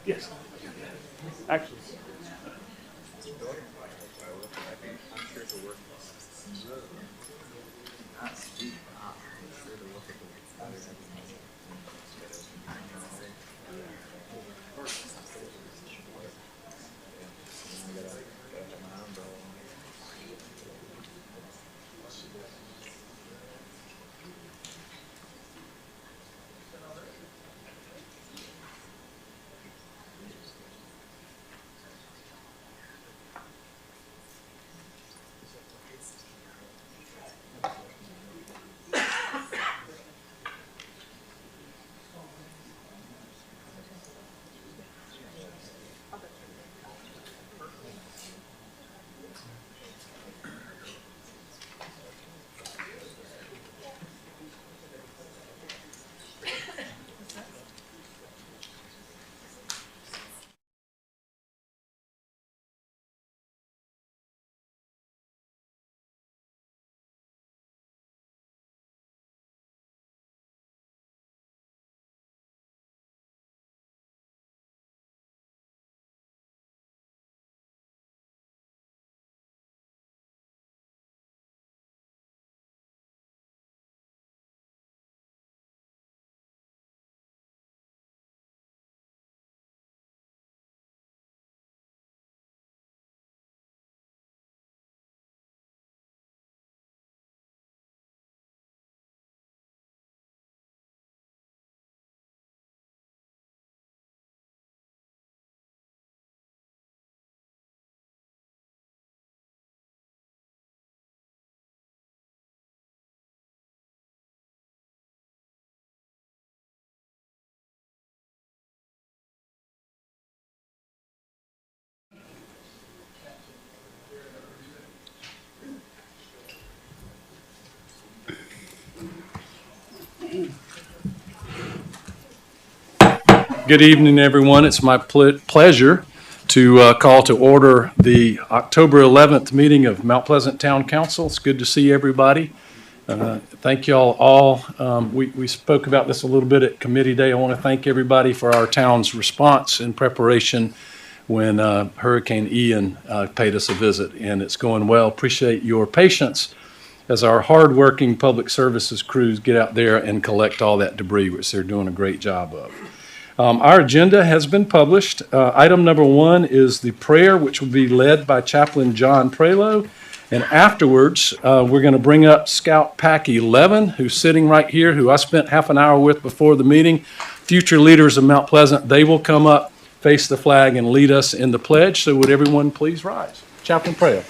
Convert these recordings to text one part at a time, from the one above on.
Yes. Actually. Good evening, everyone. It's my pleasure to call to order the October 11th meeting of Mount Pleasant Town Council. It's good to see everybody. Thank you all. We spoke about this a little bit at committee day. I want to thank everybody for our town's response in preparation when Hurricane Ian paid us a visit, and it's going well. Appreciate your patience as our hardworking public services crews get out there and collect all that debris, which they're doing a great job of. Our agenda has been published. Item number 1 is the prayer, which will be led by Chaplain John Prelo. And afterwards, we're going to bring up Scout Pack 11, who's sitting right here, who I spent half an hour with before the meeting. Future leaders of Mount Pleasant, they will come up, face the flag, and lead us in the pledge. So would everyone please rise? Chaplain Prelo.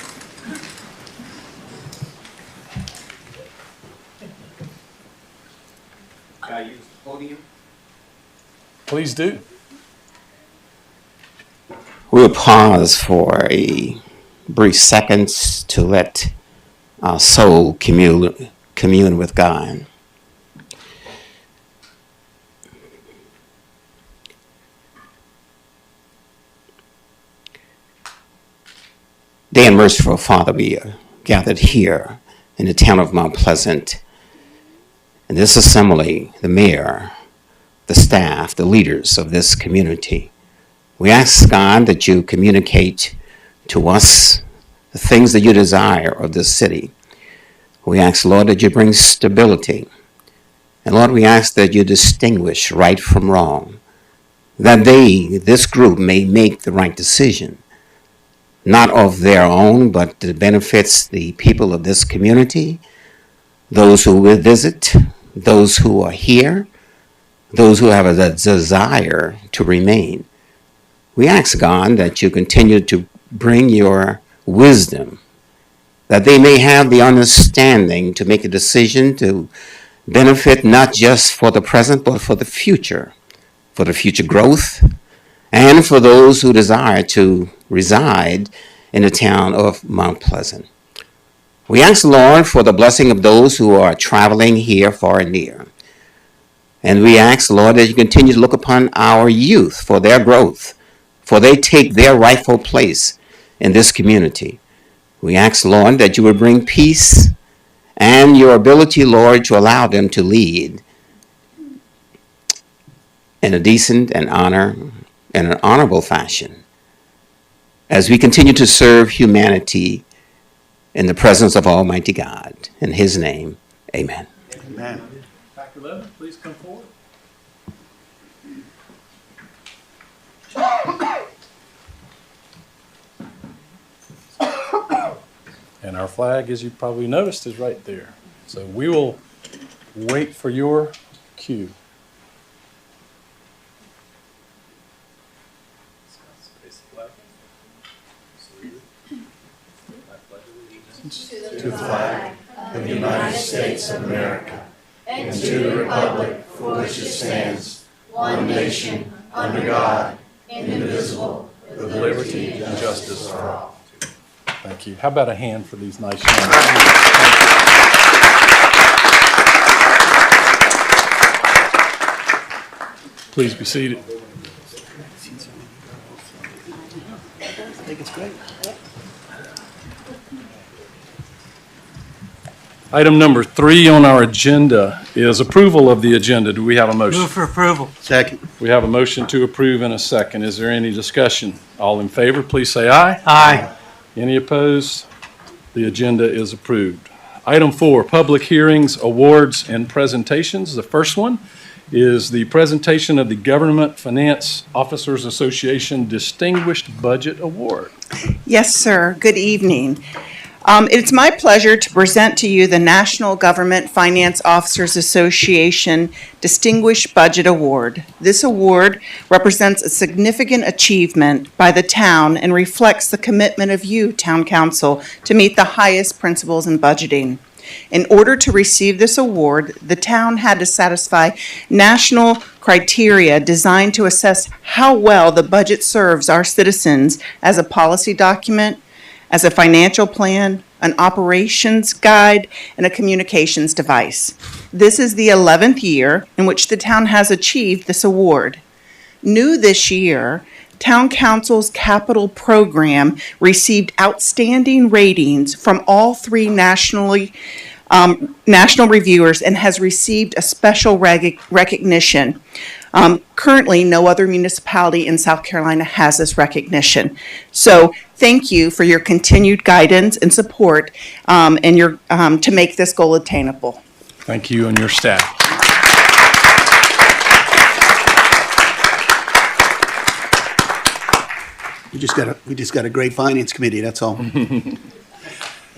Can I use the podium? Please do. We'll pause for a brief seconds to let our soul commune with God. Dear and merciful Father, we are gathered here in the town of Mount Pleasant. In this assembly, the mayor, the staff, the leaders of this community, we ask God that you communicate to us the things that you desire of this city. We ask, Lord, that you bring stability. And Lord, we ask that you distinguish right from wrong, that this group may make the right decision, not of their own, but that benefits the people of this community, those who will visit, those who are here, those who have a desire to remain. We ask, God, that you continue to bring your wisdom, that they may have the understanding to make a decision to benefit not just for the present, but for the future growth, and for those who desire to reside in the town of Mount Pleasant. We ask, Lord, for the blessing of those who are traveling here far and near. And we ask, Lord, that you continue to look upon our youth for their growth, for they take their rightful place in this community. We ask, Lord, that you would bring peace and your ability, Lord, to allow them to lead in a decent and in an honorable fashion as we continue to serve humanity in the presence of Almighty God. In His name, amen. Amen. Dr. Levin, please come forward. And our flag, as you probably noticed, is right there. So we will wait for your cue. To the flag of the United States of America and to the republic for which it stands, one nation, under God, indivisible, with liberty and justice for all. Thank you. How about a hand for these nice young men? Please be seated. I think it's great. Item number 3 on our agenda is approval of the agenda. Do we have a motion? Move for approval. Second. We have a motion to approve in a second. Is there any discussion? All in favor, please say aye. Aye. Any opposed? The agenda is approved. Item 4, public hearings, awards, and presentations. The first one is the presentation of the Government Finance Officers Association Distinguished Budget Award. Yes, sir. Good evening. It's my pleasure to present to you the National Government Finance Officers Association Distinguished Budget Award. This award represents a significant achievement by the town and reflects the commitment of you, Town Council, to meet the highest principles in budgeting. In order to receive this award, the town had to satisfy national criteria designed to assess how well the budget serves our citizens as a policy document, as a financial plan, an operations guide, and a communications device. This is the 11th year in which the town has achieved this award. New this year, Town Council's capital program received outstanding ratings from all 3 national reviewers and has received a special recognition. Currently, no other municipality in South Carolina has this recognition. So thank you for your continued guidance and support and your, to make this goal attainable. Thank you and your staff. We just got a great finance committee, that's all.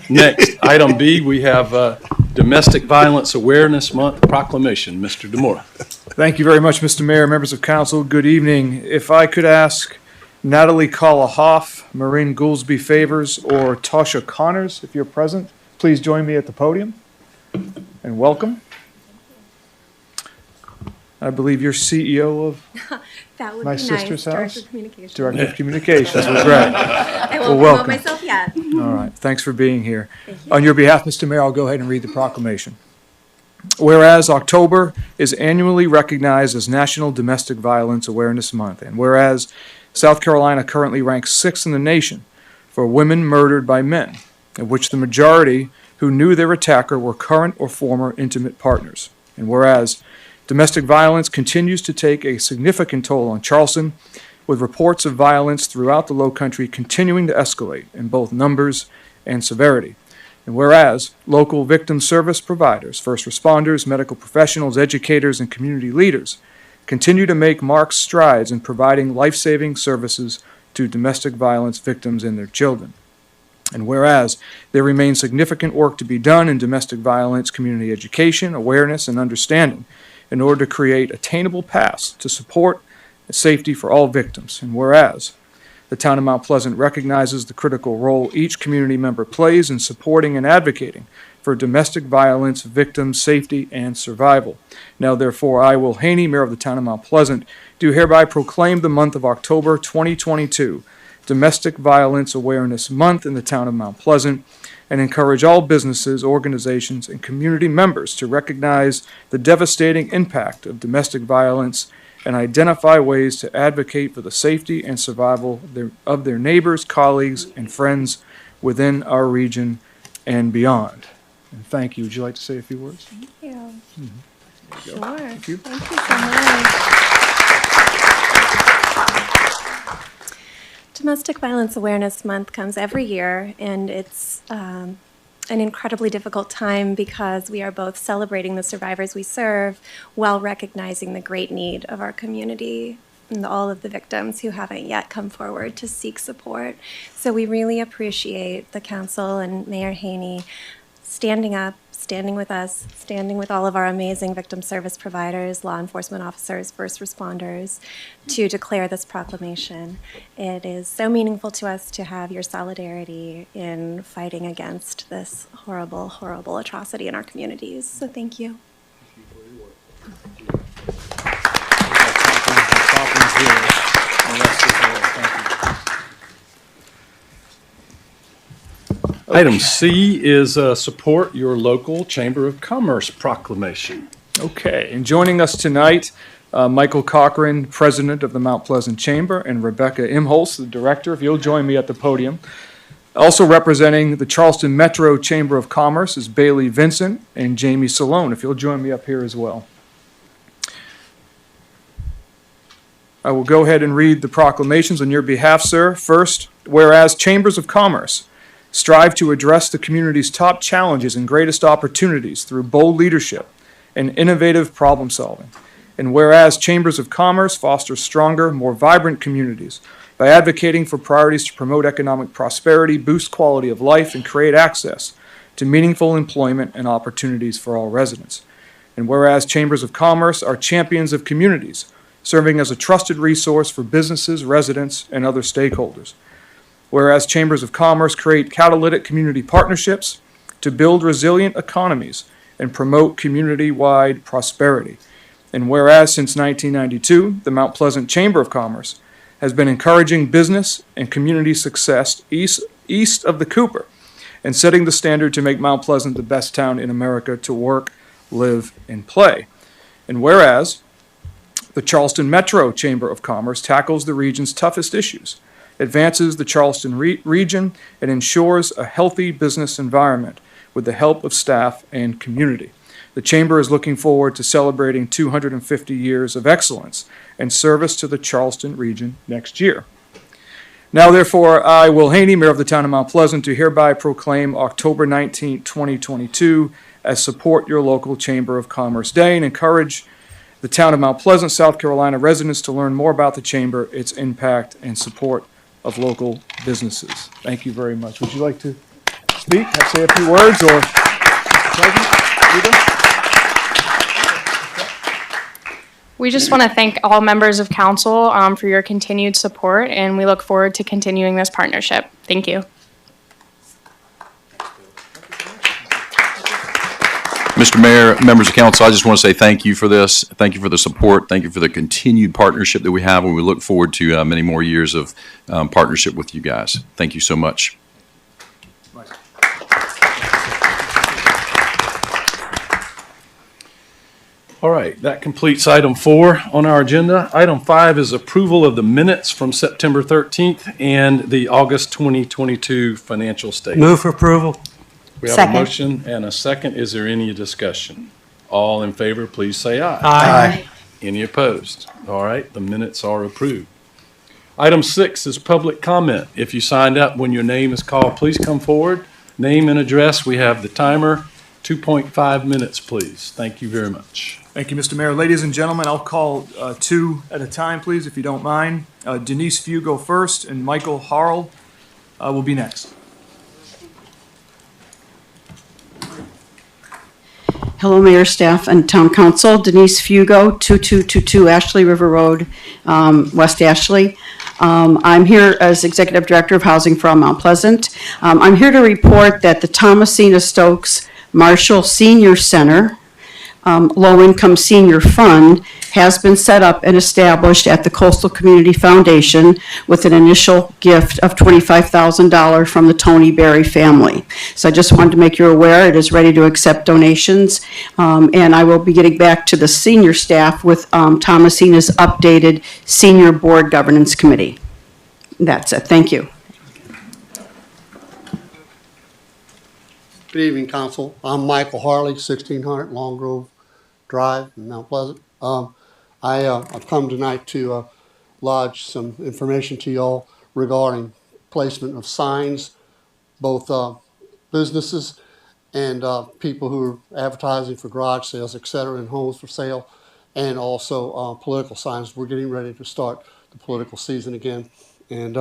Next, item B, we have Domestic Violence Awareness Month proclamation. Mr. Demora. Thank you very much, Mr. Mayor, members of council. Good evening. If I could ask Natalie Kala-Hoff, Maureen Goolsby Favors, or Tasha Connors, if you're present, please join me at the podium and welcome. I believe you're CEO of That would My be sister's nice. house? Director of Communications. Director of Communications. Well, great. I Well, won't welcome. promote myself yet. All right, thanks for being here. Thank you. On your behalf, Mr. Mayor, I'll go ahead and read the proclamation. Whereas October is annually recognized as National Domestic Violence Awareness Month, and whereas South Carolina currently ranks 6th in the nation for women murdered by men, of which the majority who knew their attacker were current or former intimate partners. And whereas domestic violence continues to take a significant toll on Charleston, with reports of violence throughout the Low Country continuing to escalate in both numbers and severity. And whereas local victim service providers, first responders, medical professionals, educators, and community leaders continue to make marked strides in providing life-saving services to domestic violence victims and their children. And whereas there remains significant work to be done in domestic violence community education, awareness, and understanding in order to create attainable paths to support and safety for all victims. And whereas the town of Mount Pleasant recognizes the critical role each community member plays in supporting and advocating for domestic violence victims' safety and survival. Now therefore, I, Will Haney, Mayor of the town of Mount Pleasant, do hereby proclaim the month of October 2022 Domestic Violence Awareness Month in the town of Mount Pleasant, and encourage all businesses, organizations, and community members to recognize the devastating impact of domestic violence and identify ways to advocate for the safety and survival of their neighbors, colleagues, and friends within our region and beyond. And thank you. Would you like to say a few words? Thank you. Sure. Thank you. Thank you so much. Domestic Violence Awareness Month comes every year, and it's an incredibly difficult time because we are both celebrating the survivors we serve while recognizing the great need of our community and all of the victims who haven't yet come forward to seek support. So we really appreciate the council and Mayor Haney standing up, standing with us, standing with all of our amazing victim service providers, law enforcement officers, first responders, to declare this proclamation. It is so meaningful to us to have your solidarity in fighting against this horrible, horrible atrocity in our communities. So thank you. Item C is support your local Chamber of Commerce proclamation. Okay, and joining us tonight, Michael Cochran, President of the Mount Pleasant Chamber, and Rebecca Imholz, the Director, if you'll join me at the podium. Also representing the Charleston Metro Chamber of Commerce is Bailey Vincent and Jamie Salone, if you'll join me up here as well. I will go ahead and read the proclamations on your behalf, sir. First, whereas Chambers of Commerce strive to address the community's top challenges and greatest opportunities through bold leadership and innovative problem solving. And whereas Chambers of Commerce foster stronger, more vibrant communities by advocating for priorities to promote economic prosperity, boost quality of life, and create access to meaningful employment and opportunities for all residents. And whereas Chambers of Commerce are champions of communities, serving as a trusted resource for businesses, residents, and other stakeholders. Whereas Chambers of Commerce create catalytic community partnerships to build resilient economies and promote community-wide prosperity. And whereas since 1992, the Mount Pleasant Chamber of Commerce has been encouraging business and community success east of the Cooper and setting the standard to make Mount Pleasant the best town in America to work, live, and play. And whereas the Charleston Metro Chamber of Commerce tackles the region's toughest issues, advances the Charleston region, and ensures a healthy business environment with the help of staff and community. The Chamber is looking forward to celebrating 250 years of excellence and service to the Charleston region next year. Now, therefore, I, Will Haney, Mayor of the Town of Mount Pleasant, do hereby proclaim October 19, 2022 as Support Your Local Chamber of Commerce Day and encourage the Town of Mount Pleasant, South Carolina residents to learn more about the Chamber, its impact, and support of local businesses. Thank you very much. Would you like to speak, say a few words, or We just want to thank all members of council for your continued support, and we look forward to continuing this partnership. Thank you. Mr. Mayor, members of council, I just want to say thank you for this. Thank you for the support. Thank you for the continued partnership that we have, and we look forward to many more years of partnership with you guys. Thank you so much. All right, that completes item 4 on our agenda. Item 5 is approval of the minutes from September 13th and the August 2022 financial statement. Move for approval. We have a motion and a second. Is there any discussion? All in favor, please say aye. Aye. Any opposed? All right, the minutes are approved. Item 6 is public comment. If you signed up when your name is called, please come forward. Name and address. We have the timer. 2.5 minutes, please. Thank you very much. Thank you, Mr. Mayor. Ladies and gentlemen, I'll call 2 at a time, please, if you don't mind. Denise Fugo first, and Michael Harl will be next. Hello, Mayor, staff, and Town Council. Denise Fugo, 2222 Ashley River Road, West Ashley. I'm here as Executive Director of Housing for Mount Pleasant. I'm here to report that the Thomasina Stokes Marshall Senior Center Low-Income Senior Fund has been set up and established at the Coastal Community Foundation with an initial gift of $25,000 from the Tony Berry family. So I just wanted to make you aware it is ready to accept donations, and I will be getting back to the senior staff with Thomasina's updated Senior Board Governance Committee. That's it. Thank you. Good evening, Council. I'm Michael Harley, 1600 Long Grove Drive in Mount Pleasant. I've come tonight to lodge some information to y'all regarding placement of signs, both businesses and people who are advertising for garage sales, et cetera, and homes for sale, and also political signs. We're getting ready to start the political season again. And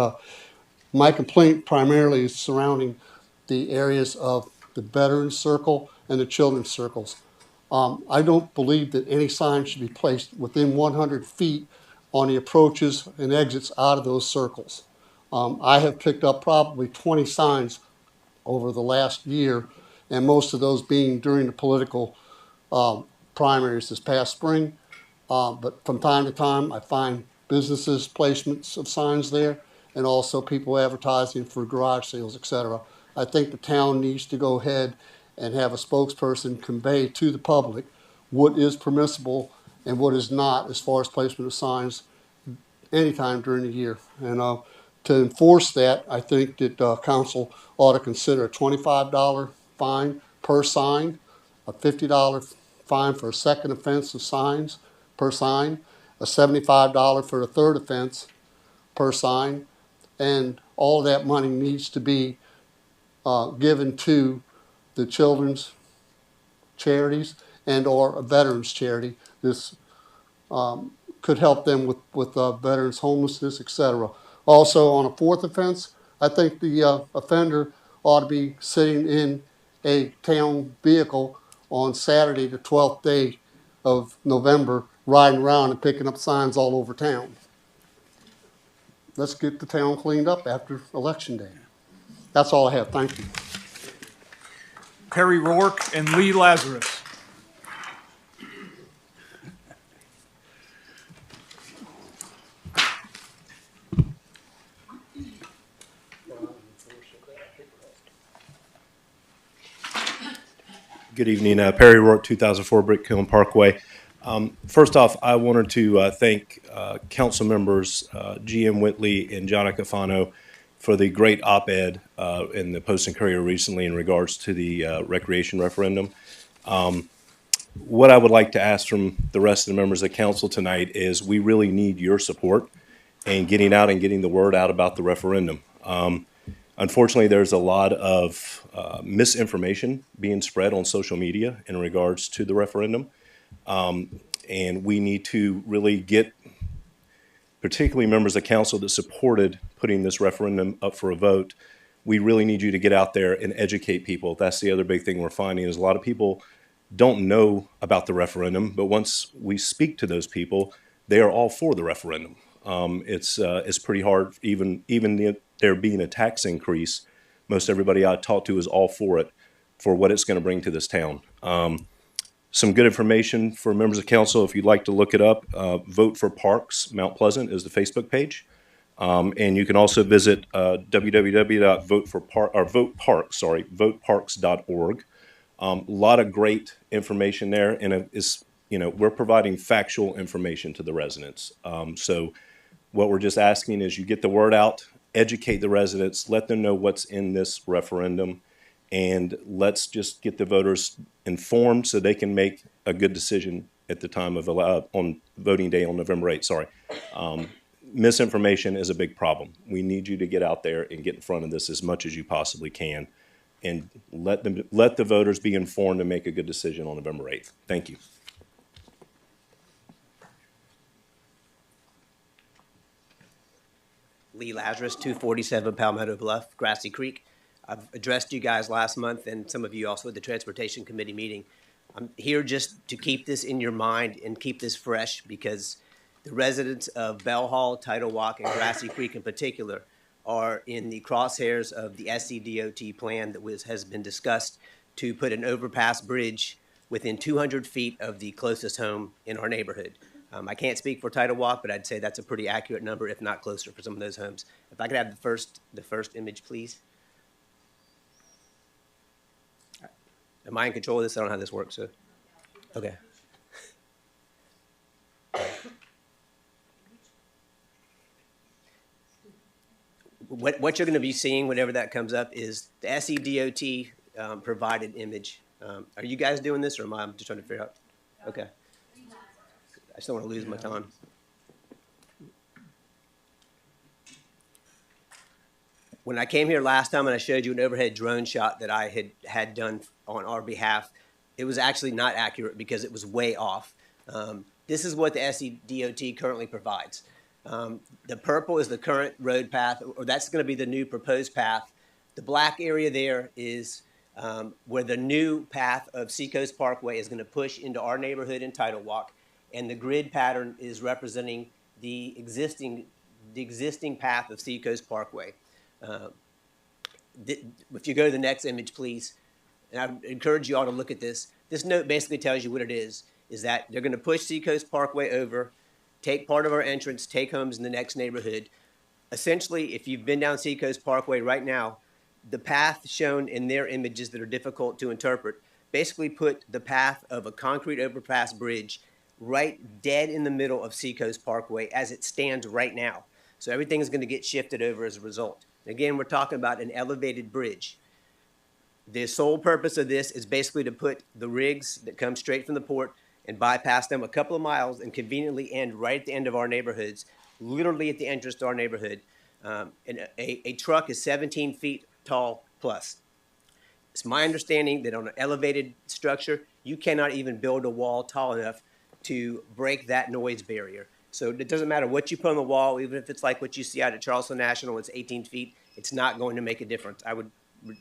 my complaint primarily is surrounding the areas of the Veterans Circle and the Children's Circles. I don't believe that any sign should be placed within 100 feet on the approaches and exits out of those circles. I have picked up probably 20 signs over the last year, and most of those being during the political primaries this past spring. But from time to time, I find businesses' placements of signs there, and also people advertising for garage sales, et cetera. I think the town needs to go ahead and have a spokesperson convey to the public what is permissible and what is not as far as placement of signs anytime during the year. And to enforce that, I think that council ought to consider a $25 fine per sign, a $50 fine for a second offense of signs per sign, a $75 for a third offense per sign, and all of that money needs to be given to the children's charities and or a veterans charity. This could help them with veterans homelessness, etc. Also, on a fourth offense, I think the offender ought to be sitting in a town vehicle on Saturday, the 12th day of November, riding around and picking up signs all over town. Let's get the town cleaned up after Election Day. That's all I have. Thank you. Perry Rourke and Lee Lazarus. Good evening. Perry Rourke, 2004 Brick Hill Parkway. First off, I wanted to thank council members G.M. Whitley and John Acafano for the great op-ed in the Post and Courier recently in regards to the recreation referendum. What I would like to ask from the rest of the members of council tonight is we really need your support in getting out and getting the word out about the referendum. Unfortunately, there's a lot of misinformation being spread on social media in regards to the referendum. And we need to really get, particularly members of council that supported putting this referendum up for a vote, we really need you to get out there and educate people. That's the other big thing we're finding is a lot of people don't know about the referendum, but once we speak to those people, they are all for the referendum. It's pretty hard, even there being a tax increase, most everybody I talk to is all for it, for what it's going to bring to this town. Some good information for members of council, if you'd like to look it up, Vote for Parks Mount Pleasant is the Facebook page. And you can also visit voteparks.org. A lot of great information there, and we're providing factual information to the residents. So what we're just asking is you get the word out, educate the residents, let them know what's in this referendum, and let's just get the voters informed so they can make a good decision at the time of on voting day on November 8th. Misinformation is a big problem. We need you to get out there and get in front of this as much as you possibly can, and let the voters be informed and make a good decision on November 8th. Thank you. Lee Lazarus, 247 Palmetto Bluff, Grassy Creek. I've addressed you guys last month and some of you also at the Transportation Committee meeting. I'm here just to keep this in your mind and keep this fresh because the residents of Bell Hall, Tidal Walk, and Grassy Creek in particular are in the crosshairs of the SCDOT plan that has been discussed to put an overpass bridge within 200 feet of the closest home in our neighborhood. I can't speak for Tidal Walk, but I'd say that's a pretty accurate number, if not closer, for some of those homes. If I could have the first image, please. Am I in control of this? I don't know how this works, so. Okay. What you're going to be seeing whenever that comes up is the SCDOT provided image. Are you guys doing this, or am I just trying to figure out? Okay. I just don't want to lose my time. When I came here last time and I showed you an overhead drone shot that I had done on our behalf, it was actually not accurate because it was way off. This is what the SCDOT currently provides. The purple is the current road path, or that's going to be the new proposed path. The black area there is where the new path of Seacoast Parkway is going to push into our neighborhood in Tidal Walk, and the grid pattern is representing the existing path of Seacoast Parkway. If you go to the next image, please, and I encourage you all to look at this. This note basically tells you what it is that they're going to push Seacoast Parkway over, take part of our entrance, take homes in the next neighborhood. Essentially, if you've been down Seacoast Parkway right now, the path shown in their images that are difficult to interpret basically put the path of a concrete overpass bridge right dead in the middle of Seacoast Parkway as it stands right now. So everything is going to get shifted over as a result. Again, we're talking about an elevated bridge. The sole purpose of this is basically to put the rigs that come straight from the port and bypass them a couple of miles and conveniently end right at the end of our neighborhoods, literally at the entrance to our neighborhood. And a truck is 17 feet tall plus. It's my understanding that on an elevated structure, you cannot even build a wall tall enough to break that noise barrier. So it doesn't matter what you put on the wall, even if it's like what you see out at Charleston National, it's 18 feet, it's not going to make a difference. I would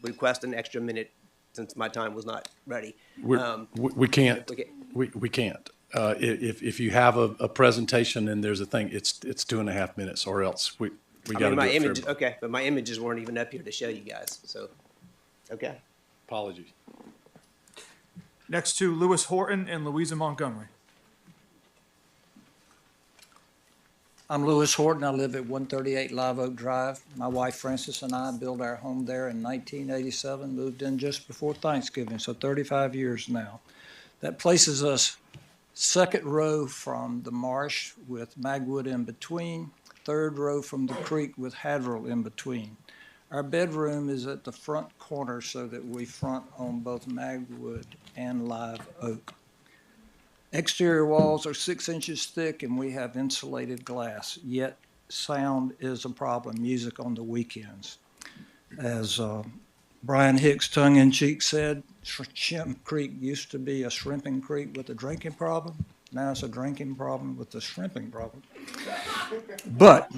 request an extra minute since my time was not ready. We can't. We can't. If you have a presentation and there's a thing, it's 2.5 minutes, or else we got to do it for everybody. Okay, but my images weren't even up here to show you guys, so, okay. Apologies. Next to Lewis Horton and Louisa Montgomery. I'm Lewis Horton. I live at 138 Live Oak Drive. My wife Frances and I built our home there in 1987, moved in just before Thanksgiving, so 35 years now. That places us second row from the marsh with Magwood in between, third row from the creek with Hadrill in between. Our bedroom is at the front corner so that we front on both Magwood and Live Oak. Exterior walls are 6 inches thick and we have insulated glass, yet sound is a problem, music on the weekends. As Brian Hicks tongue-in-cheek said, Shrimp Creek used to be a shrimping creek with a drinking problem. Now it's a drinking problem with a shrimping problem. But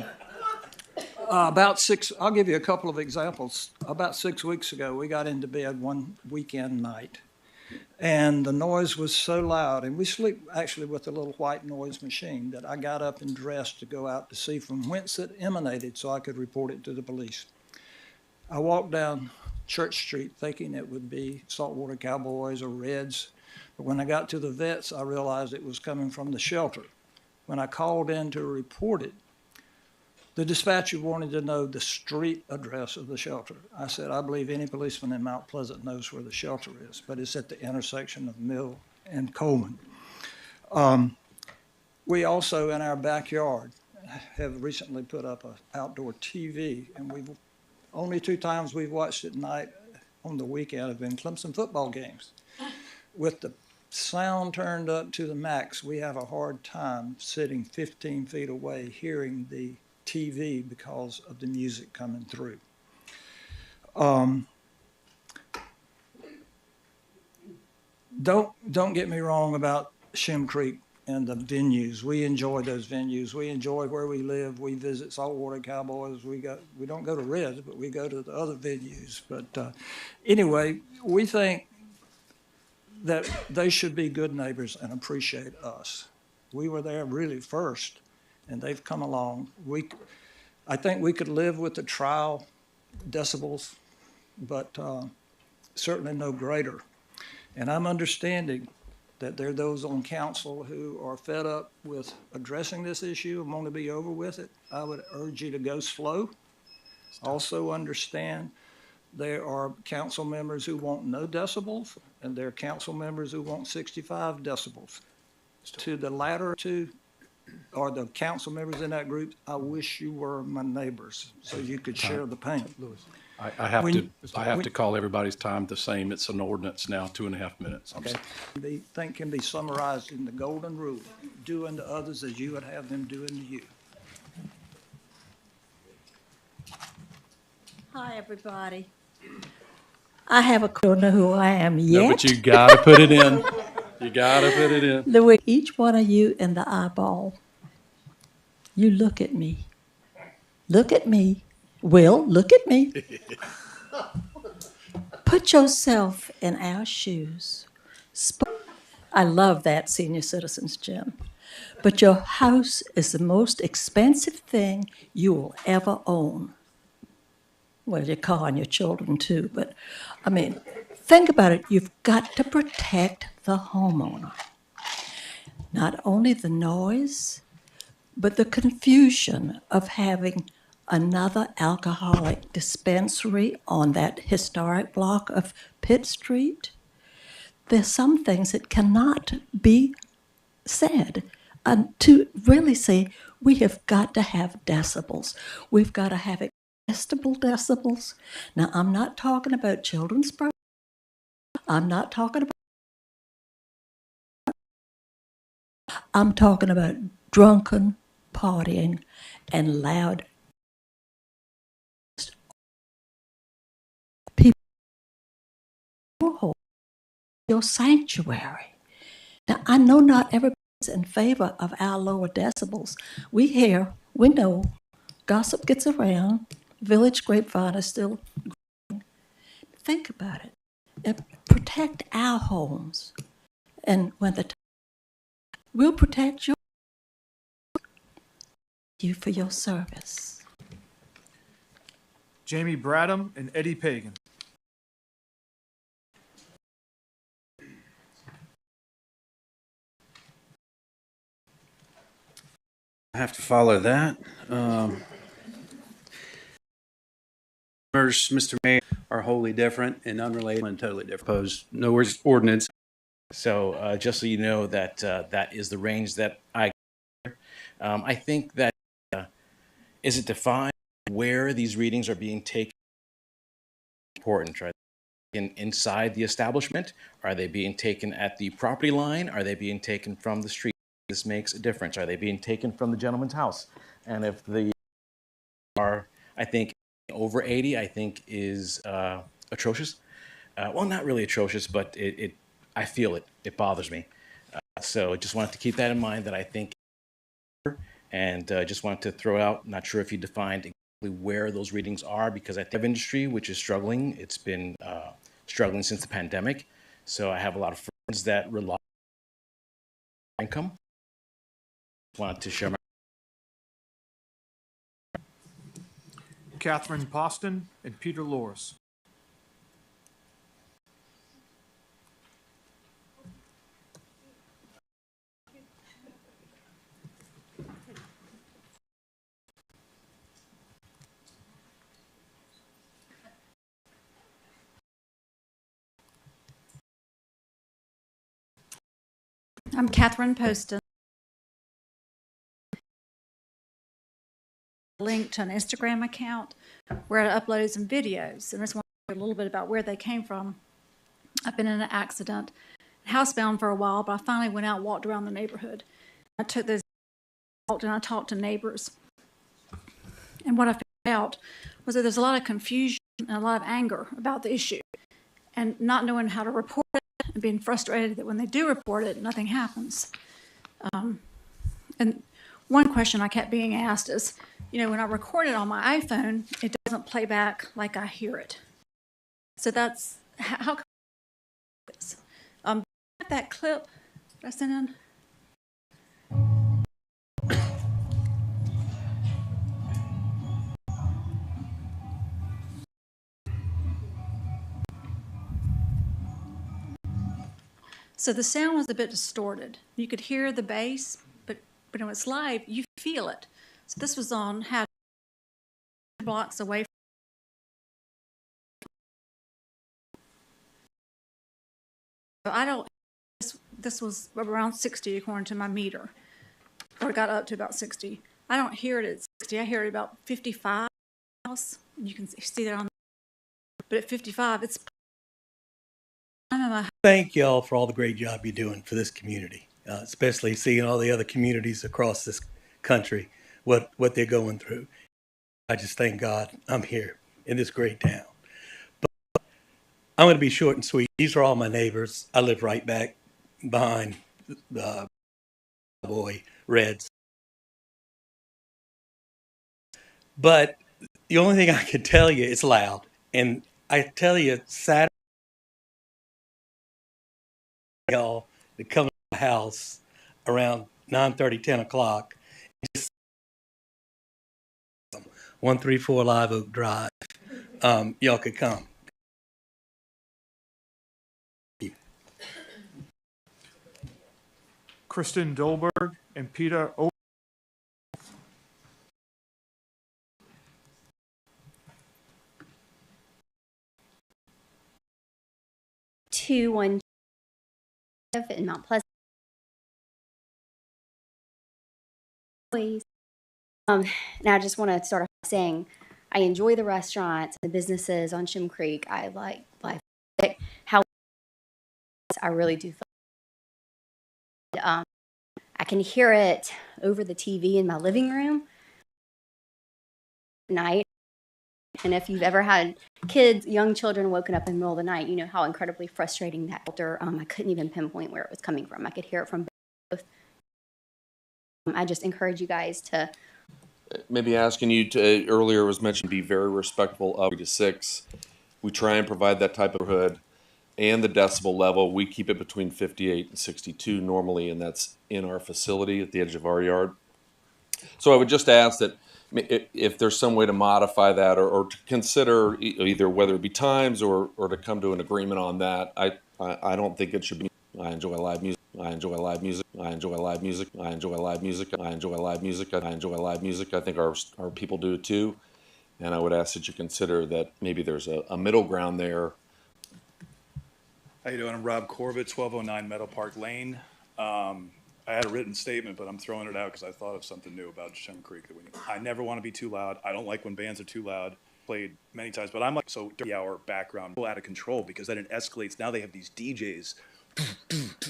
I'll give you a couple of examples. About 6 weeks ago, we got into bed one weekend night. And the noise was so loud, and we sleep actually with a little white noise machine, that I got up and dressed to go out to see from whence it emanated so I could report it to the police. I walked down Church Street thinking it would be Saltwater Cowboys or Reds, but when I got to the vets, I realized it was coming from the shelter. When I called in to report it, the dispatcher wanted to know the street address of the shelter. I said, I believe any policeman in Mount Pleasant knows where the shelter is, but it's at the intersection of Mill and Coleman. We also, in our backyard, have recently put up an outdoor TV, and only 2 times we've watched it at night on the weekend have been Clemson football games. With the sound turned up to the max, we have a hard time sitting 15 feet away hearing the TV because of the music coming through. Don't get me wrong about Shim Creek and the venues. We enjoy those venues. We enjoy where we live. We visit Saltwater Cowboys. We don't go to Reds, but we go to the other venues. But anyway, we think that they should be good neighbors and appreciate us. We were there really first, and they've come along. I think we could live with the trial decibels, but certainly no greater. And I'm understanding that there are those on council who are fed up with addressing this issue and want to be over with it. I would urge you to go slow. Also understand there are council members who want no decibels, and there are council members who want 65 decibels. To the latter two, or the council members in that group, I wish you were my neighbors so you could share the pain. I have to call everybody's time the same. It's an ordinance now, 2.5 minutes. I'm sorry. The thing can be summarized in the golden rule: do unto others as you would have them do unto you. Hi, everybody. I have a, don't know who I am yet. No, but you gotta put it in. You gotta put it in. Louis, each one of you in the eyeball. You look at me. Look at me. Will, look at me. Put yourself in our shoes. I love that, senior citizens, Jim. But your house is the most expensive thing you will ever own. Well, your car and your children too, but I mean, think about it. You've got to protect the homeowner. Not only the noise, but the confusion of having another alcoholic dispensary on that historic block of Pitt Street. There's some things that cannot be said. To really say, we have got to have decibels. We've got to have acceptable decibels. Now, I'm not talking about children's programs. I'm not talking about. I'm talking about drunken partying and loud people. Your sanctuary. Now, I know not everybody's in favor of our lower decibels. We hear, we know, gossip gets around, village grapevine is still growing. Think about it. And protect our homes. And when the time, we'll protect you for your service. Jamie Bradham and Eddie Pagan. I have to follow that. Mr. Mayor, are wholly different and unrelated and totally different. Proposed no ordinance. So just so you know that that is the range that I think that is it defined where these readings are being taken? Important, right? Inside the establishment? Are they being taken at the property line? Are they being taken from the street? This makes a difference. Are they being taken from the gentleman's house? And if the are, I think over 80, I think is atrocious. Well, not really atrocious, but I feel it. It bothers me. So I just wanted to keep that in mind that I think, and just wanted to throw out, not sure if you defined exactly where those readings are, because I think industry, which is struggling, it's been struggling since the pandemic. So I have a lot of friends that rely on income. Wanted to share my Catherine Poston and Peter Loris. I'm Catherine Poston. Link to an Instagram account where I uploaded some videos, and I just want to talk a little bit about where they came from. I've been in an accident, housebound for a while, but I finally went out and walked around the neighborhood. I took those and I talked to neighbors. And what I found out was that there's a lot of confusion and a lot of anger about the issue, and not knowing how to report it and being frustrated that when they do report it, nothing happens. And one question I kept being asked is, you know, when I record it on my iPhone, it doesn't play back like I hear it. So that's how come this? That clip that I sent in. So the sound was a bit distorted. You could hear the bass, but when it's live, you feel it. So this was on how blocks away from. I don't, this was around 60 according to my meter, or it got up to about 60. I don't hear it at 60, I hear it about 55. You can see that on, but at 55, it's. Thank y'all for all the great job you're doing for this community, especially seeing all the other communities across this country, what they're going through. I just thank God I'm here in this great town. But I'm going to be short and sweet. These are all my neighbors. I live right back behind the boy Reds. But the only thing I can tell you, it's loud. And I tell you, Saturday, y'all that come to my house around 9:30, 10 o'clock, 134 Live Oak Drive. Y'all could come. Kristen Dolberg and Peter O. One in Mount Pleasant. And I just want to start off saying I enjoy the restaurants, the businesses on Shem Creek. I like life. How I really do. I can hear it over the TV in my living room at night. And if you've ever had kids, young children woken up in the middle of the night, you know how incredibly frustrating that filter. I couldn't even pinpoint where it was coming from. I could hear it from both. I just encourage you guys to maybe asking you to, earlier was mentioned, be very respectful of 3 to 6. We try and provide that type of hood and the decibel level. We keep it between 58 and 62 normally, and that's in our facility at the edge of our yard. So I would just ask that if there's some way to modify that or to consider either whether it be times or to come to an agreement on that. I don't think it should be. I enjoy live music. I enjoy live music. I enjoy live music. I enjoy live music. I enjoy live music. I enjoy live music. I think our people do it too. And I would ask that you consider that maybe there's a middle ground there. How you doing? I'm Rob Corbett, 1209 Meadow Park Lane. I had a written statement, but I'm throwing it out because I thought of something new about Shem Creek. I never want to be too loud. I don't like when bands are too loud. Played many times, but I'm like, so 30-hour background out of control because then it escalates. Now they have these DJs,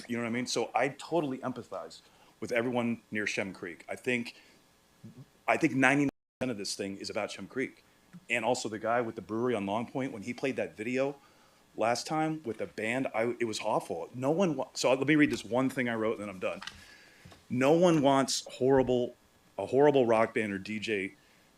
you know what I mean? So I totally empathize with everyone near Shem Creek. I think 99% of this thing is about Shem Creek. And also the guy with the brewery on Long Point, when he played that video last time with the band, it was awful. So let me read this one thing I wrote and then I'm done. No one wants a horrible rock band or DJ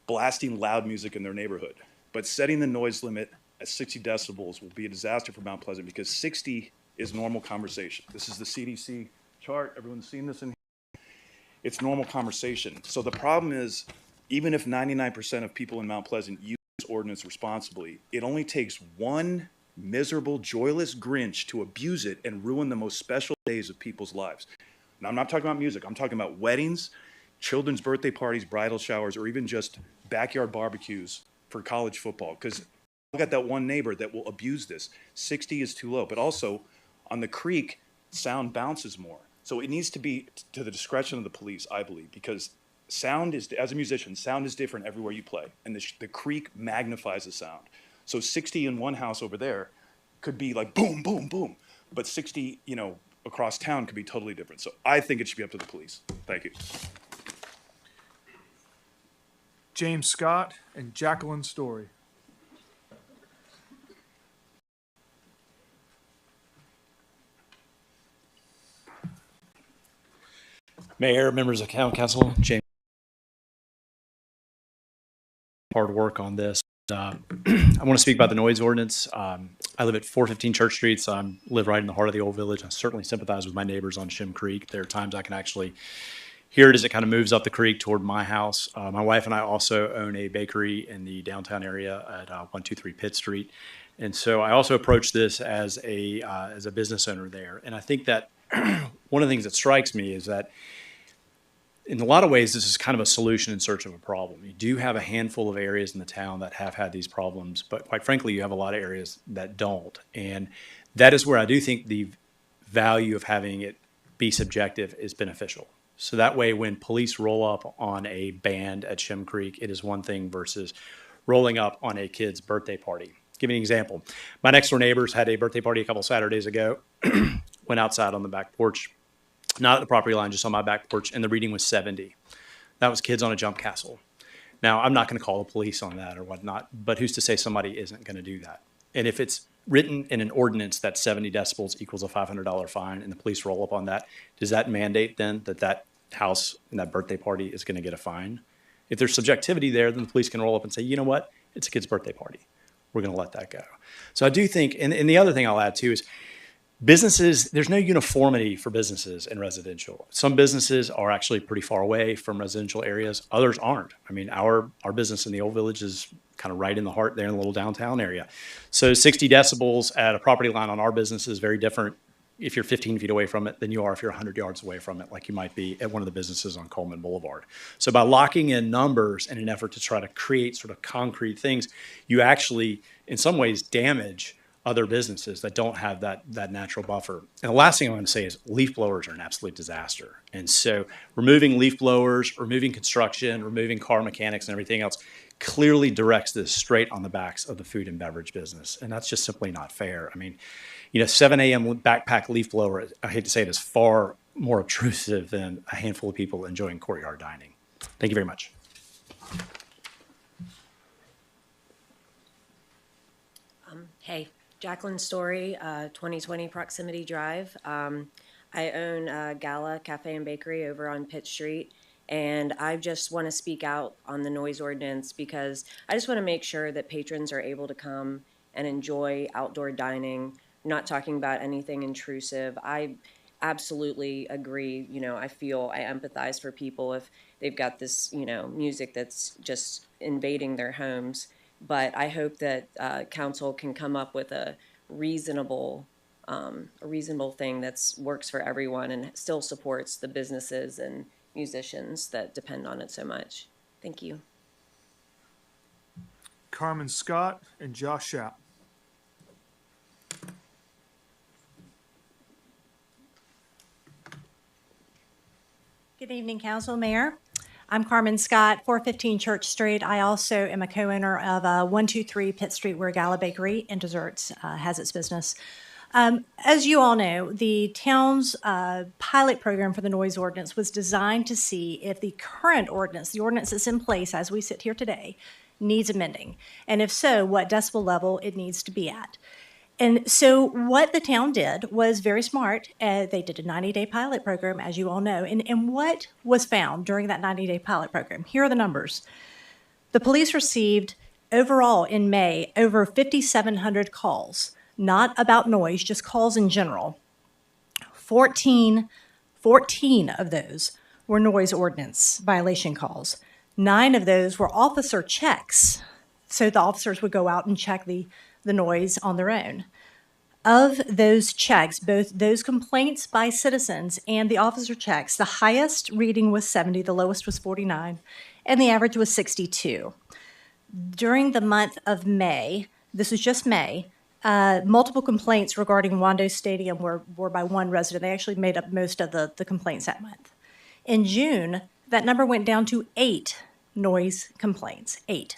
blasting loud music in their neighborhood. But setting the noise limit at 60 decibels will be a disaster for Mount Pleasant because 60 is normal conversation. This is the CDC chart. Everyone's seen this in here. It's normal conversation. So the problem is, even if 99% of people in Mount Pleasant use this ordinance responsibly, it only takes one miserable, joyless Grinch to abuse it and ruin the most special days of people's lives. Now, I'm not talking about music. I'm talking about weddings, children's birthday parties, bridal showers, or even just backyard barbecues for college football. Because I've got that one neighbor that will abuse this. 60 is too low. But also, on the creek, sound bounces more. So it needs to be to the discretion of the police, I believe, because sound is, as a musician, sound is different everywhere you play. And the creek magnifies the sound. So 60 in one house over there could be like boom, boom, boom. But 60, across town could be totally different. So I think it should be up to the police. Thank you. James Scott and Jacqueline Story. Mayor, members of council, James, hard work on this. I want to speak about the noise ordinance. I live at 415 Church Street, so I live right in the heart of the old village. I certainly sympathize with my neighbors on Shem Creek. There are times I can actually hear it as it kind of moves up the creek toward my house. My wife and I also own a bakery in the downtown area at 123 Pitt Street. And so I also approach this as a business owner there. And I think that one of the things that strikes me is that in a lot of ways, this is kind of a solution in search of a problem. You do have a handful of areas in the town that have had these problems, but quite frankly, you have a lot of areas that don't. And that is where I do think the value of having it be subjective is beneficial. So that way, when police roll up on a band at Shem Creek, it is one thing versus rolling up on a kid's birthday party. Give you an example. My next door neighbors had a birthday party a couple Saturdays ago, went outside on the back porch, not at the property line, just on my back porch, and the reading was 70. That was kids on a jump castle. Now, I'm not going to call the police on that or whatnot, but who's to say somebody isn't going to do that? And if it's written in an ordinance that 70 decibels equals a $500 fine and the police roll up on that, does that mandate then that that house and that birthday party is going to get a fine? If there's subjectivity there, then the police can roll up and say, you know what, it's a kid's birthday party. We're going to let that go. So I do think, and the other thing I'll add too is businesses, there's no uniformity for businesses in residential. Some businesses are actually pretty far away from residential areas. Others aren't. I mean, our business in the Old Village is kind of right in the heart there in the little downtown area. So 60 decibels at a property line on our business is very different if you're 15 feet away from it than you are if you're 100 yards away from it, like you might be at one of the businesses on Coleman Boulevard. So by locking in numbers in an effort to try to create sort of concrete things, you actually, in some ways, damage other businesses that don't have that natural buffer. And the last thing I want to say is leaf blowers are an absolute disaster. And so removing leaf blowers, removing construction, removing car mechanics and everything else clearly directs this straight on the backs of the food and beverage business. And that's just simply not fair. I mean, 7 a.m. backpack leaf blower, I hate to say it, is far more obtrusive than a handful of people enjoying courtyard dining. Thank you very much. Hey, Jacqueline Story, 2020 Proximity Drive. I own Gala Cafe and Bakery over on Pitt Street. And I just want to speak out on the noise ordinance because I just want to make sure that patrons are able to come and enjoy outdoor dining. I'm not talking about anything intrusive. I absolutely agree. I empathize for people if they've got this, music that's just invading their homes. But I hope that council can come up with a reasonable thing that works for everyone and still supports the businesses and musicians that depend on it so much. Thank you. Carmen Scott and Josh Schapp. Good evening, Council, Mayor. I'm Carmen Scott, 415 Church Street. I also am a co-owner of 123 Pitt Street, where Gala Bakery and Desserts has its business. As you all know, the town's pilot program for the noise ordinance was designed to see if the current ordinance, the ordinance that's in place as we sit here today, needs amending. And if so, what decibel level it needs to be at. And so what the town did was very smart. They did a 90-day pilot program, as you all know. And what was found during that 90-day pilot program? Here are the numbers. The police received, overall in May, over 5,700 calls. Not about noise, just calls in general. 14 of those were noise ordinance violation calls. 9 of those were officer checks. So the officers would go out and check the noise on their own. Of those checks, both those complaints by citizens and the officer checks, the highest reading was 70, the lowest was 49, and the average was 62. During the month of May, this was just May, multiple complaints regarding Wando Stadium were by one resident. They actually made up most of the complaints that month. In June, that number went down to 8 noise complaints, 8.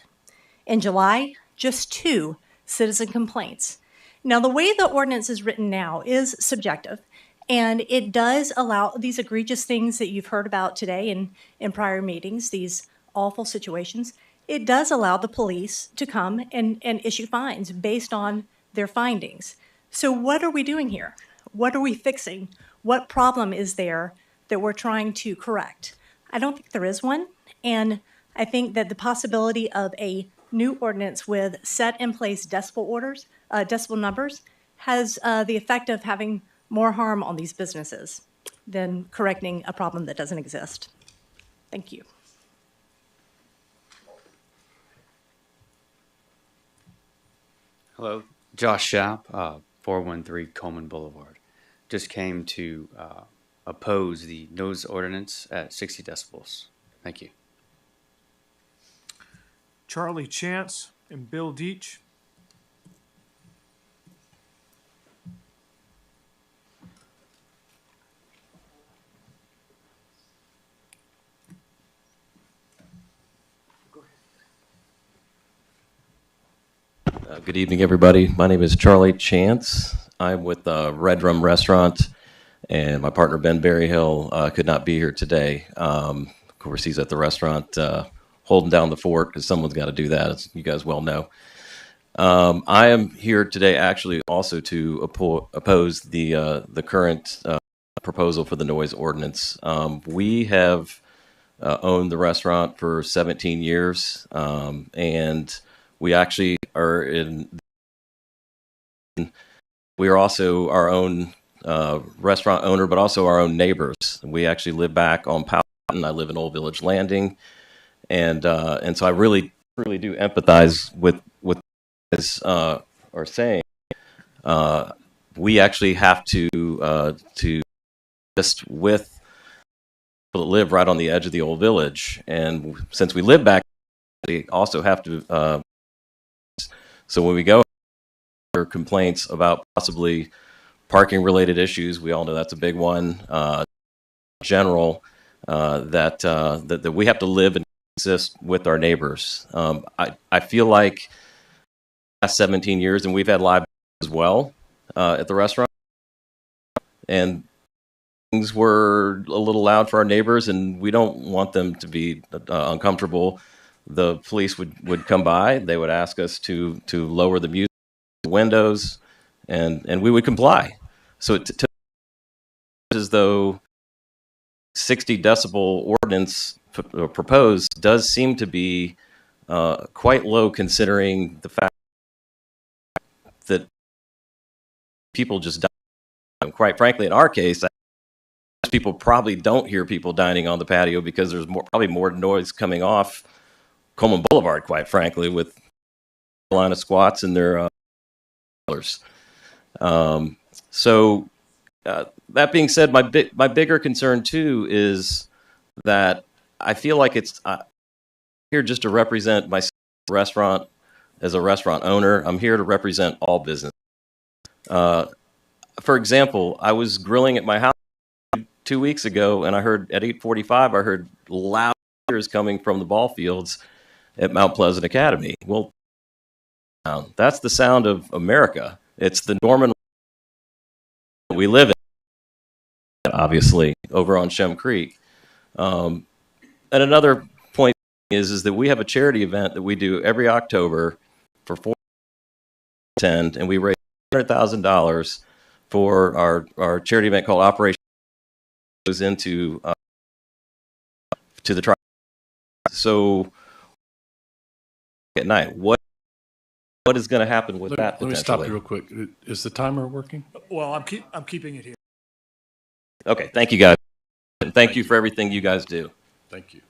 In July, just 2 citizen complaints. Now, the way the ordinance is written now is subjective, and it does allow these egregious things that you've heard about today in prior meetings, these awful situations. It does allow the police to come and issue fines based on their findings. So what are we doing here? What are we fixing? What problem is there that we're trying to correct? I don't think there is one, and I think that the possibility of a new ordinance with set in place decibel numbers has the effect of having more harm on these businesses than correcting a problem that doesn't exist. Thank you. Hello, Josh Schapp, 413 Coleman Boulevard. Just came to oppose the noise ordinance at 60 decibels. Thank you. Charlie Chance and Bill Deach. Good evening, everybody. My name is Charlie Chance. I'm with Red Rum Restaurant, and my partner Ben Berryhill could not be here today. Of course, he's at the restaurant holding down the fort, because someone's got to do that, as you guys well know. I am here today actually also to oppose the current proposal for the noise ordinance. We have owned the restaurant for 17 years, and we actually are we are also our own restaurant owner, but also our own neighbors. We actually live back on Powhatan. I live in Old Village Landing, and so I really do empathize with guys are saying. We actually have to just with people that live right on the edge of the Old Village, and since we live back, we also have to. So when we go, there are complaints about possibly parking related issues. We all know that's a big one. General, that we have to live and exist with our neighbors. I feel like last 17 years, and we've had live as well at the restaurant, and things were a little loud for our neighbors, and we don't want them to be uncomfortable. The police would come by. They would ask us to lower the music, windows, and we would comply. So it as though 60 decibel ordinance proposed does seem to be quite low, considering the fact that people just dine. Quite frankly, in our case, people probably don't hear people dining on the patio because there's probably more noise coming off Coleman Boulevard, quite frankly, with Carolina squats and their so that being said, my bigger concern too is that I feel like it's here just to represent my restaurant as a restaurant owner. I'm here to represent all business. For example, I was grilling at my house 2 weeks ago, and I heard at 8:45, I heard loud cheers coming from the ball fields at Mount Pleasant Academy. Well, that's the sound of America. It's the Norman we live in, obviously, over on Shem Creek. And another point is that we have a charity event that we do every October for $410, and we raise $100,000 for our charity event called Operation goes into to the tribe. So at night, what is going to happen with that? Let me stop you real quick. Is the timer working? Well, I'm keeping it here. Okay, thank you guys. And thank you for everything you guys do. Thank you.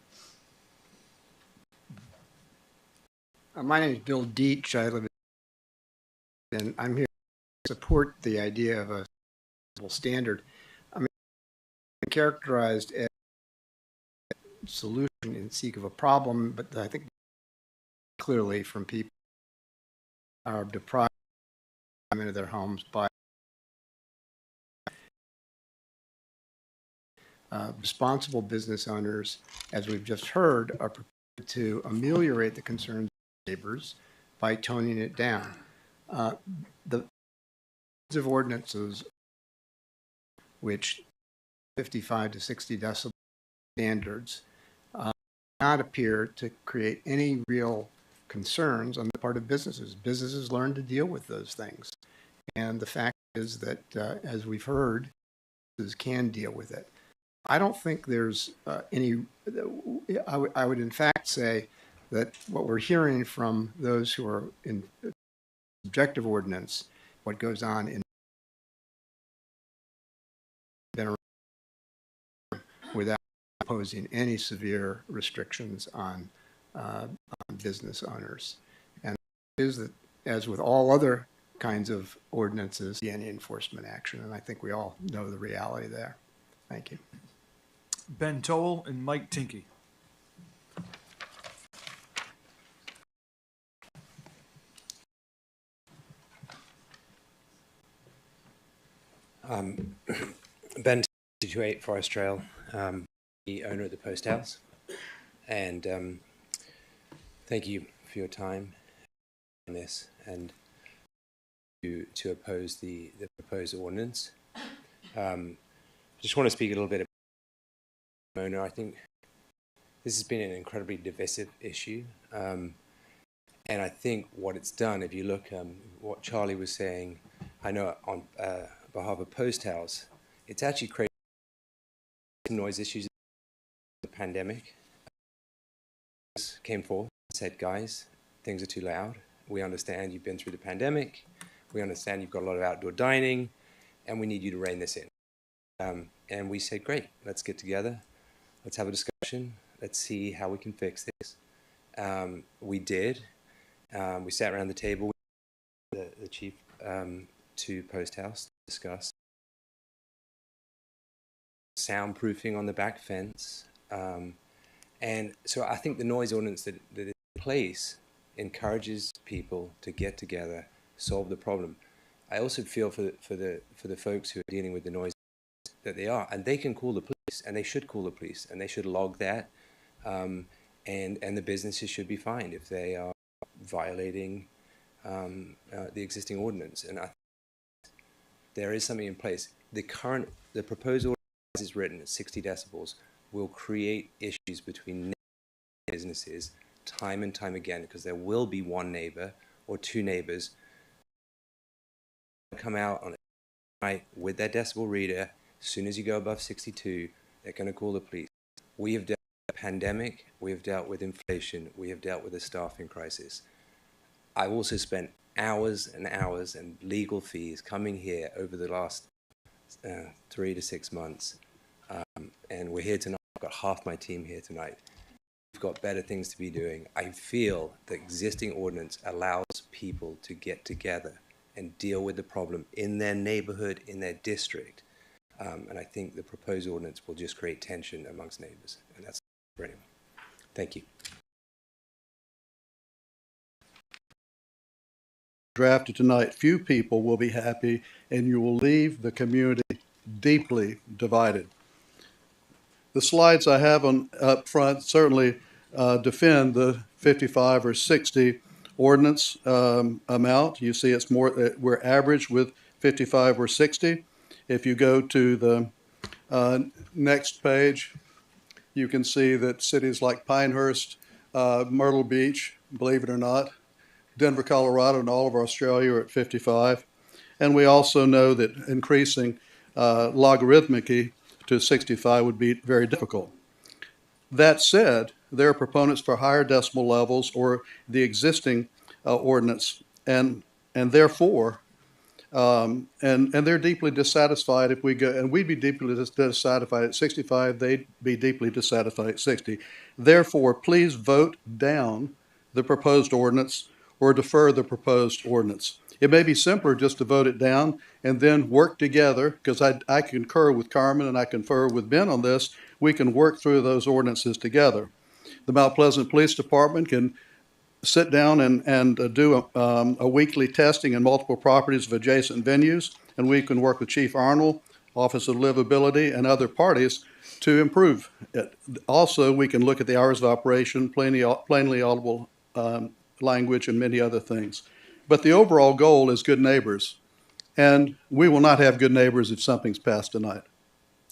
My name is Bill Deach. I live and I'm here to support the idea of a standard. I mean, characterized as a solution in seek of a problem, but I think clearly from people are deprived of their homes by responsible business owners, as we've just heard, are prepared to ameliorate the concerns of neighbors by toning it down. The of ordinances, which 55 to 60 decibel standards, not appear to create any real concerns on the part of businesses. Businesses learn to deal with those things. And the fact is that, as we've heard, businesses can deal with it. I don't think there's any, I would in fact say that what we're hearing from those who are in subjective ordinance, what goes on in without imposing any severe restrictions on business owners. And it is that, as with all other kinds of ordinances, any enforcement action, and I think we all know the reality there. Thank you. Ben Toll and Mike Tinky. Ben 228 Forest Trail, the owner of the Post House, and thank you for your time on this and to oppose the proposed ordinance. I just want to speak a little bit about the owner. I think This has been an incredibly divisive issue. And I think what it's done, if you look what Charlie was saying, I know on behalf of Post House, it's actually created some noise issues in the pandemic. Came forth and said, guys, things are too loud. We understand you've been through the pandemic. We understand you've got a lot of outdoor dining, and we need you to rein this in. And we said, great, let's get together. Let's have a discussion. Let's see how we can fix this. We did. We sat around the table with the chief to Post House to discuss soundproofing on the back fence. And so I think the noise ordinance that is in place encourages people to get together, solve the problem. I also feel for the folks who are dealing with the noise that they are, and they can call the police, and they should call the police, and they should log that, and the businesses should be fined if they are violating the existing ordinance. And I think there is something in place. The proposed ordinance as it's written at 60 decibels will create issues between businesses time and time again, because there will be one neighbor or two neighbors come out on a night with their decibel reader. As soon as you go above 62, they're going to call the police. We have dealt with a pandemic, we have dealt with inflation, we have dealt with a staffing crisis. I've also spent hours and hours and legal fees coming here over the last 3 to 6 months, and we're here tonight. I've got half my team here tonight. We've got better things to be doing. I feel the existing ordinance allows people to get together and deal with the problem in their neighborhood, in their district. And I think the proposed ordinance will just create tension amongst neighbors. And that's for anyone. Thank you. Drafted tonight, few people will be happy, and you will leave the community deeply divided. The slides I have up front certainly defend the 55 or 60 ordinance amount. You see it's more, we're average with 55 or 60. If you go to the next page, you can see that cities like Pinehurst, Myrtle Beach, believe it or not, Denver, Colorado, and all of Australia are at 55. And we also know that increasing logarithmically to 65 would be very difficult. That said, there are proponents for higher decimal levels or the existing ordinance, and therefore, and they're deeply dissatisfied if we go, and we'd be deeply dissatisfied at 65, they'd be deeply dissatisfied at 60. Therefore, please vote down the proposed ordinance or defer the proposed ordinance. It may be simpler just to vote it down and then work together, because I concur with Carmen and I confer with Ben on this. We can work through those ordinances together. The Mount Pleasant Police Department can sit down and do a weekly testing in multiple properties of adjacent venues, and we can work with Chief Arnold, Office of Livability, and other parties to improve it. Also, we can look at the hours of operation, plainly audible language, and many other things. But the overall goal is good neighbors, and we will not have good neighbors if something's passed tonight.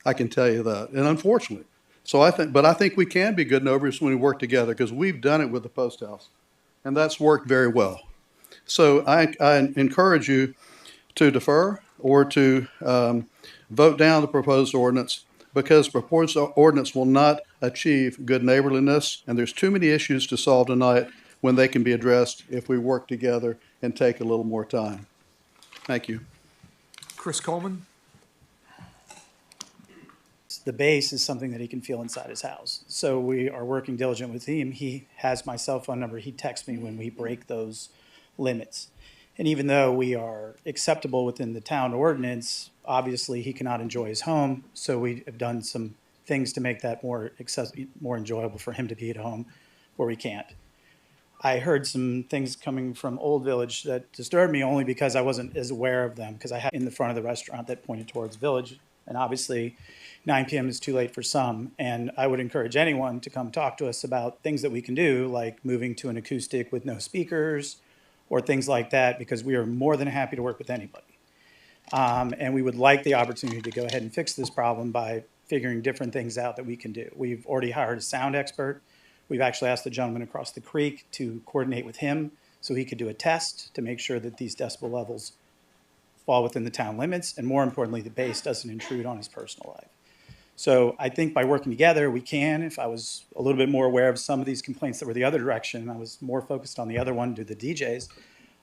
I can tell you that, and unfortunately. So I think we can be good neighbors when we work together, because we've done it with the Post House, and that's worked very well. So I encourage you to defer or to vote down the proposed ordinance, because the proposed ordinance will not achieve good neighborliness, and there's too many issues to solve tonight when they can be addressed if we work together and take a little more time. Thank you. Chris Coleman. The base is something that he can feel inside his house. So we are working diligent with him. He has my cell phone number. He texts me when we break those limits. And even though we are acceptable within the town ordinance, obviously he cannot enjoy his home. So we have done some things to make that more enjoyable for him to be at home where we can't. I heard some things coming from Old Village that disturbed me only because I wasn't as aware of them, because I had in the front of the restaurant that pointed towards Village. And obviously 9 p.m. is too late for some. And I would encourage anyone to come talk to us about things that we can do, like moving to an acoustic with no speakers or things like that, because we are more than happy to work with anybody. And we would like the opportunity to go ahead and fix this problem by figuring different things out that we can do. We've already hired a sound expert. We've actually asked the gentleman across the creek to coordinate with him so he could do a test to make sure that these decibel levels fall within the town limits, and more importantly, the bass doesn't intrude on his personal life. So I think by working together, we can. If I was a little bit more aware of some of these complaints that were the other direction, I was more focused on the other one, to the DJs.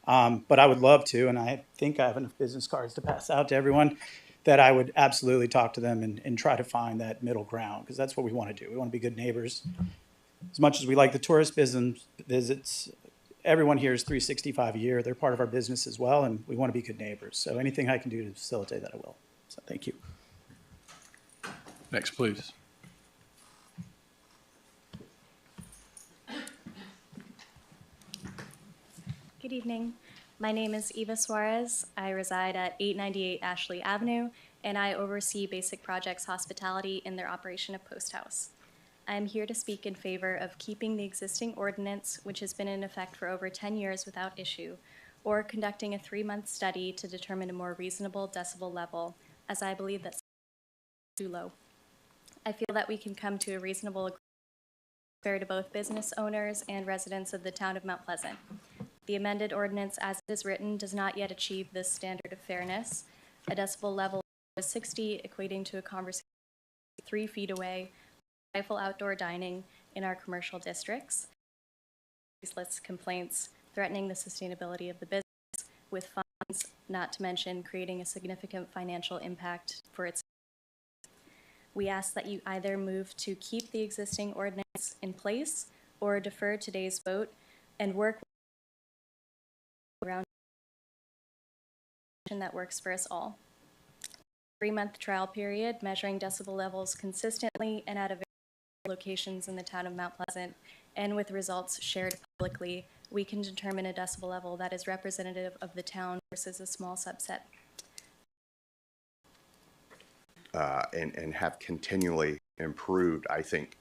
But I would love to, and I think I have enough business cards to pass out to everyone, that I would absolutely talk to them and try to find that middle ground, because that's what we want to do. We want to be good neighbors. As much as we like the tourist business visits, everyone here is 365 a year. They're part of our business as well, and we want to be good neighbors. So anything I can do to facilitate that, I will. So thank you. Next, please. Good evening. My name is Eva Suarez. I reside at 898 Ashley Avenue, and I oversee Basic Projects Hospitality in their operation of Post House. I am here to speak in favor of keeping the existing ordinance, which has been in effect for over 10 years without issue, or conducting a 3-month study to determine a more reasonable decibel level, as I believe that's too low. I feel that we can come to a reasonable agreement fair to both business owners and residents of the town of Mount Pleasant. The amended ordinance as it is written does not yet achieve this standard of fairness. A decibel level of 60 equating to a conversation 3 feet away, stifle outdoor dining in our commercial districts. These lists complaints threatening the sustainability of the business with fines, not to mention creating a significant financial impact for its. We ask that you either move to keep the existing ordinance in place or defer today's vote and work around that works for us all. 3-month trial period measuring decibel levels consistently and at various locations in the town of Mount Pleasant, and with results shared publicly, we can determine a decibel level that is representative of the town versus a small subset. And have continually improved, I think.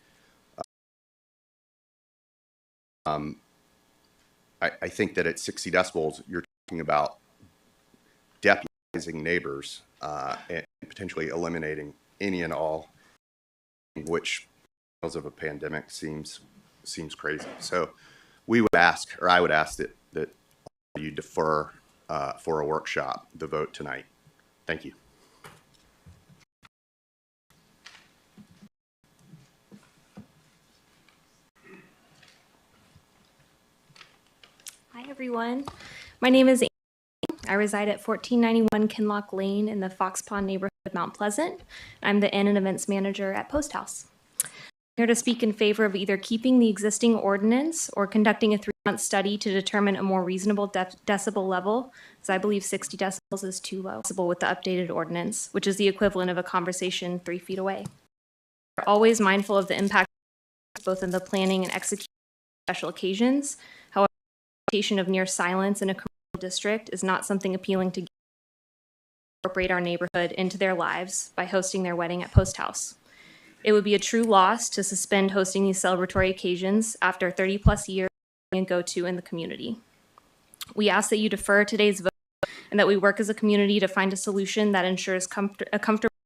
I think that at 60 decibels, you're talking about deputizing neighbors and potentially eliminating any and all, which because of a pandemic seems crazy. So we would ask, or I would ask that you defer for a workshop the vote tonight. Thank you. Hi, everyone. My name is Amy. I reside at 1491 Kinlock Lane in the Fox Pond neighborhood of Mount Pleasant. I'm the Inn and Events Manager at Post House. I'm here to speak in favor of either keeping the existing ordinance or conducting a 3-month study to determine a more reasonable decibel level, as I believe 60 decibels is too low with the updated ordinance, which is the equivalent of a conversation 3 feet away. We're always mindful of the impact both in the planning and execution of special occasions. However, of near silence in a commercial district is not something appealing to incorporate our neighborhood into their lives by hosting their wedding at Post House. It would be a true loss to suspend hosting these celebratory occasions after 30 plus years and go-to in the community. We ask that you defer today's vote and that we work as a community to find a solution that ensures a comfortable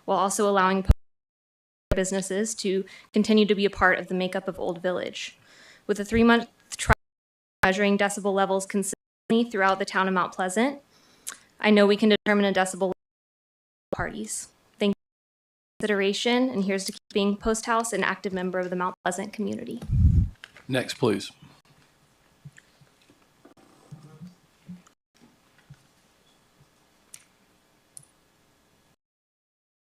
while also allowing businesses to continue to be a part of the makeup of Old Village. With a 3-month trial measuring decibel levels consistently throughout the town of Mount Pleasant, I know we can determine a decibel level parties. Thank you for consideration, and here's to keeping Post House an active member of the Mount Pleasant community. Next, please.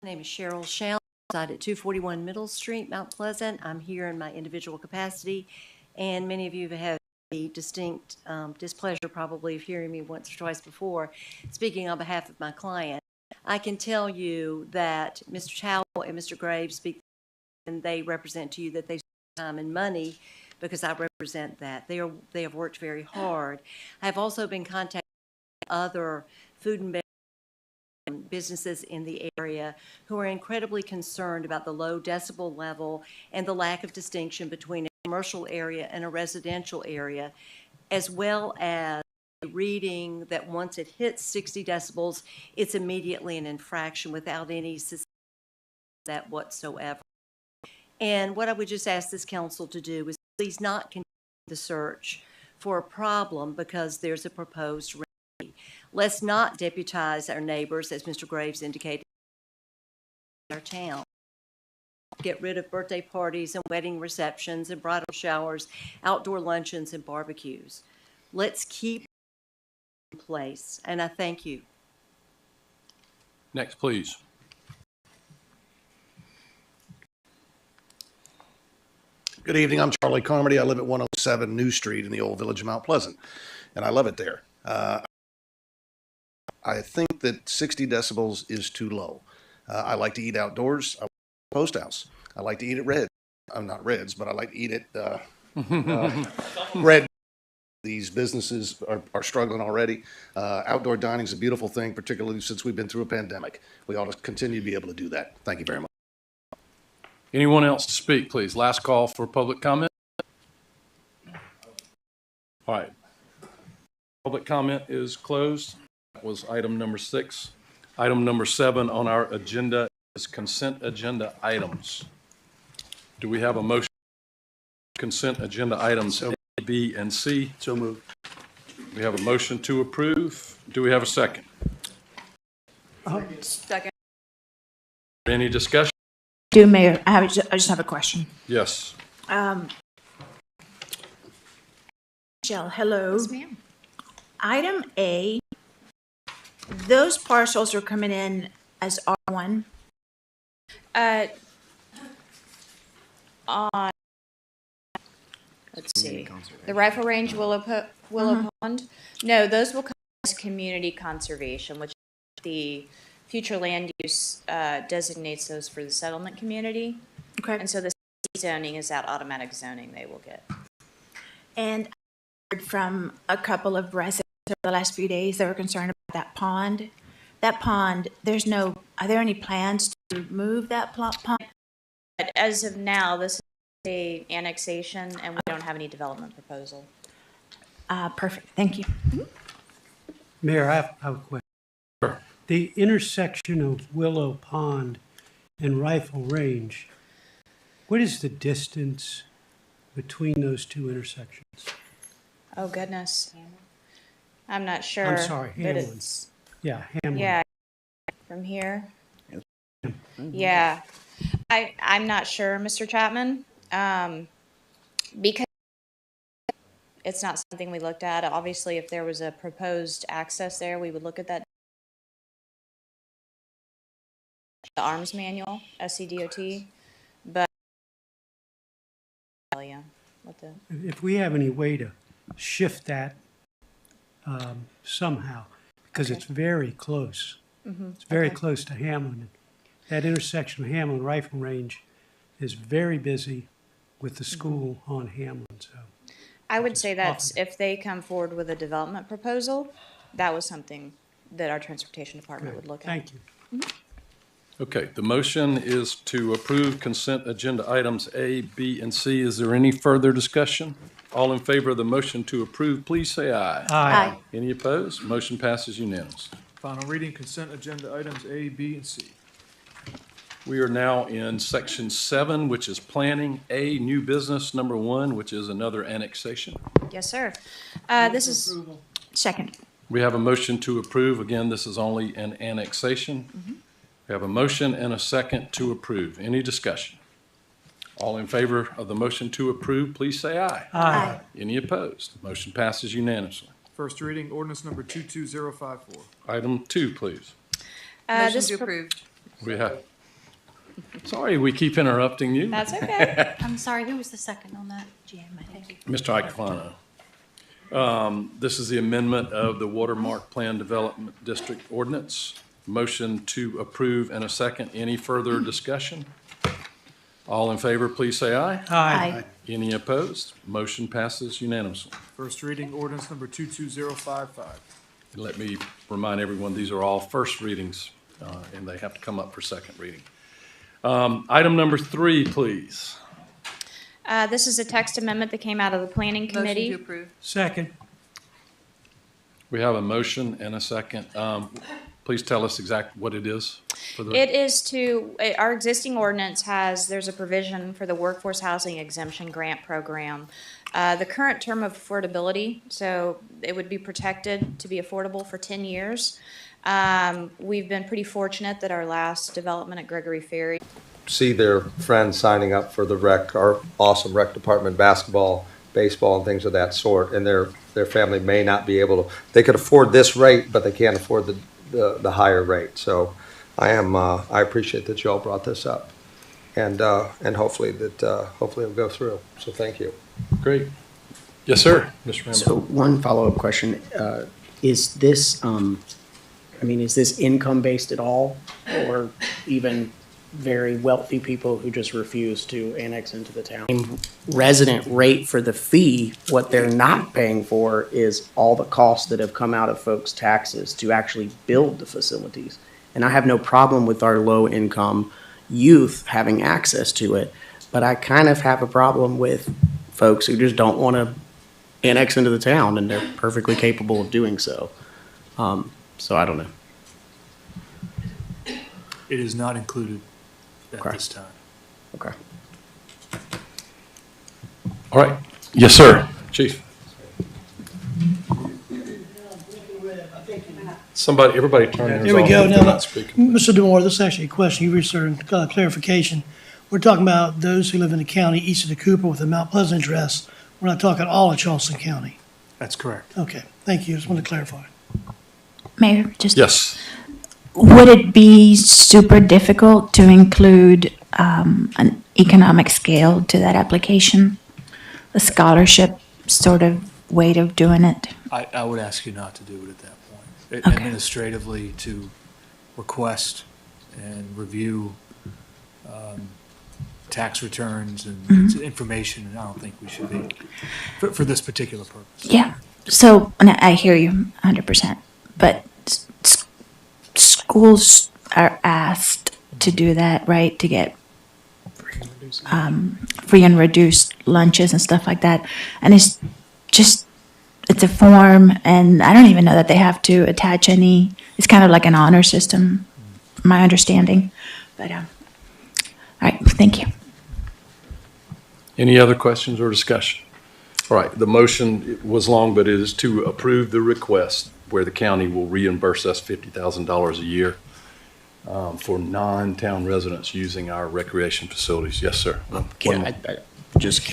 My name is Cheryl Shell. I reside at 241 Middle Street, Mount Pleasant. I'm here in my individual capacity, and many of you have a distinct displeasure probably of hearing me once or twice before speaking on behalf of my client. I can tell you that Mr. Towell and Mr. Graves speak, and they represent to you that they spend time and money because I represent that. They have worked very hard. I have also been contacted by other food and beverage businesses in the area who are incredibly concerned about the low decibel level and the lack of distinction between a commercial area and a residential area, as well as a reading that once it hits 60 decibels, it's immediately an infraction without any that whatsoever. And what I would just ask this council to do is please not continue the search for a problem because there's a proposed remedy. Let's not deputize our neighbors, as Mr. Graves indicated, in our town. Get rid of birthday parties and wedding receptions and bridal showers, outdoor luncheons and barbecues. Let's keep in place, and I thank you. Next, please. Good evening. I'm Charlie Carmody. I live at 107 New Street in the old village of Mount Pleasant, and I love it there. I think that 60 decibels is too low. I like to eat outdoors. I like Post House. I like to eat at Reds. I'm not Reds, but I like to eat at Red. These businesses are struggling already. Outdoor dining is a beautiful thing, particularly since we've been through a pandemic. We ought to continue to be able to do that. Thank you very much. Anyone else to speak, please? Last call for public comment. All right. Public comment is closed. That was item number 6. Item number 7 on our agenda is consent agenda items. Do we have a motion? Consent agenda items A, B, and C. So moved. We have a motion to approve. Do we have a second? Second. Any discussion? Mayor, I just have a question. Yes. Jill, hello. Yes, ma'am. Item A, those parcels are coming in as R1. On, let's see, the Rifle Range, Willow Pond. No, those will come as community conservation, which the future land use designates those for the settlement community. Okay. And so the zoning is that automatic zoning they will get. And I heard from a couple of residents over the last few days, they were concerned about that pond. That pond, are there any plans to move that pond? But as of now, this is a annexation and we don't have any development proposal. Perfect, thank you. Mayor, I have a question. Sure. The intersection of Willow Pond and Rifle Range, what is the distance between those two intersections? Oh, goodness. I'm not sure. I'm sorry, but Hamlin. it's, Yeah, Hamlin. yeah, from here. Yeah. I'm not sure, Mr. Chapman, because it's not something we looked at. Obviously, if there was a proposed access there, we would look at that. The arms manual, SCDOT, but tell you what the. If we have any way to shift that somehow, because it's very close. It's very close to Hamlin. That intersection of Hamlin Rifle Range is very busy with the school on Hamlin. So I would say that's, if they come forward with a development proposal, that was something that our transportation department would look at. thank you. Okay, the motion is to approve consent agenda items A, B, and C. Is there any further discussion? All in favor of the motion to approve, please say aye. Aye. Any opposed? Motion passes unanimously. Final reading, consent agenda items A, B, and C. We are now in section 7, which is planning. A, new business number 1, which is another annexation. Yes, sir. This is, Second. We have a motion to approve. Again, this is only an annexation. We have a motion and a second to approve. Any discussion? All in favor of the motion to approve, please say aye. Aye. Any opposed? Motion passes unanimously. First reading, ordinance number 22054. Item 2, please. this to approve. We have, sorry, we keep interrupting you. That's okay. I'm sorry, who was the second on that? Jim, I think. Mr. Iacofano. This is the amendment of the Watermark Plan Development District Ordinance. Motion to approve and a second. Any further discussion? All in favor, please say aye. Aye. Any opposed? Motion passes unanimously. First reading, ordinance number 22055. Let me remind everyone, these are all first readings, and they have to come up for second reading. Item number 3, please. This is a text amendment that came out of the planning committee. Motion to approve. Second. We have a motion and a second. Please tell us exactly what it is for the. It is to, our existing ordinance there's a provision for the Workforce Housing Exemption Grant Program. The current term of affordability, so it would be protected to be affordable for 10 years. We've been pretty fortunate that our last development at Gregory Ferry. See their friends signing up for the rec, our awesome rec department, basketball, baseball, and things of that sort, and their family may not be able to, they could afford this rate, but they can't afford the higher rate. So I appreciate that you all brought this up, and hopefully it'll go through. So thank you. Great. Yes, sir, Mr. Rambo. So one follow-up question, is this, is this income-based at all? Or even very wealthy people who just refuse to annex into the town? Resident rate for the fee, what they're not paying for is all the costs that have come out of folks' taxes to actually build the facilities. And I have no problem with our low-income youth having access to it, but I kind of have a problem with folks who just don't want to annex into the town, and they're perfectly capable of doing so. So I don't know. It is not included at this time. Okay. All right. Yes, sir. Chief. Everybody turn theirs Here we off go. if Now, they're not speaking. Mr. DeMore, this is actually a question you researched, clarification. We're talking about those who live in the county east of the Cooper with a Mount Pleasant address. We're not talking all of Charleston County. That's correct. Okay, thank you. Just wanted to clarify. Mayor, just. Yes. Would it be super difficult to include an economic scale to that application? A scholarship sort of way of doing it? I would ask you not to do it at that point. Okay. Administratively, to request and review tax returns and information, I don't think we should be, for this particular purpose. Yeah. So, and I hear you 100%, but schools are asked to do that, right? To get free and reduced lunches and stuff like that. And it's a form, and I don't even know that they have to attach any, it's kind of like an honor system, my understanding. But, all right, thank you. Any other questions or discussion? All right, the motion was long, but it is to approve the request where the county will reimburse us $50,000 a year for non-town residents using our recreation facilities. Yes, sir. Can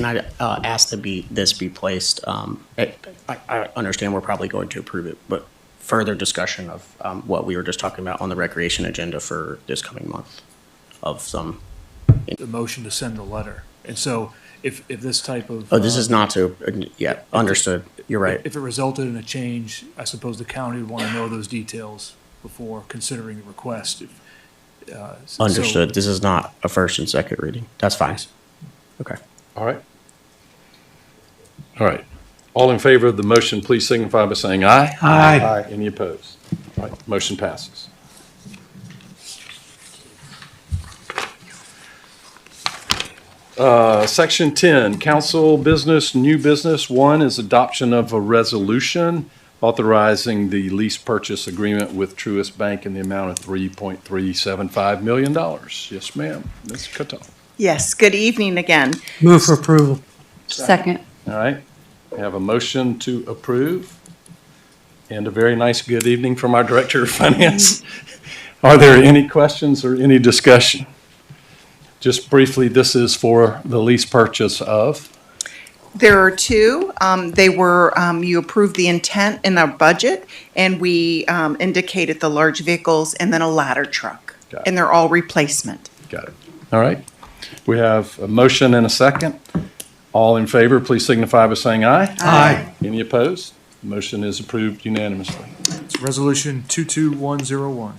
I ask this be placed? I understand we're probably going to approve it, but further discussion of what we were just talking about on the recreation agenda for this coming month of some. The motion to send the letter. And so if this type of. Oh, this is not to, yeah, understood. You're right. If it resulted in a change, I suppose the county would want to know those details before considering the request. Understood. This is not a first and second reading. That's fine. Okay. All right. All right. All in favor of the motion, please signify by saying aye. Aye. Aye. Any opposed? All right, motion passes. Section 10, council business, new business. 1 is adoption of a resolution authorizing the lease purchase agreement with Truist Bank in the amount of $3.375 million. Yes, ma'am. Ms. Cotton. Yes, good evening again. Move for approval. Second. All right. We have a motion to approve and a very nice good evening from our Director of Finance. Are there any questions or any discussion? Just briefly, this is for the lease purchase of? There are two. They were, you approved the intent in our budget, and we indicated the large vehicles and then a ladder truck. And they're all replacement. Got it. All right. We have a motion and a second. All in favor, please signify by saying aye. Aye. Any opposed? Motion is approved unanimously. It's Resolution 22101.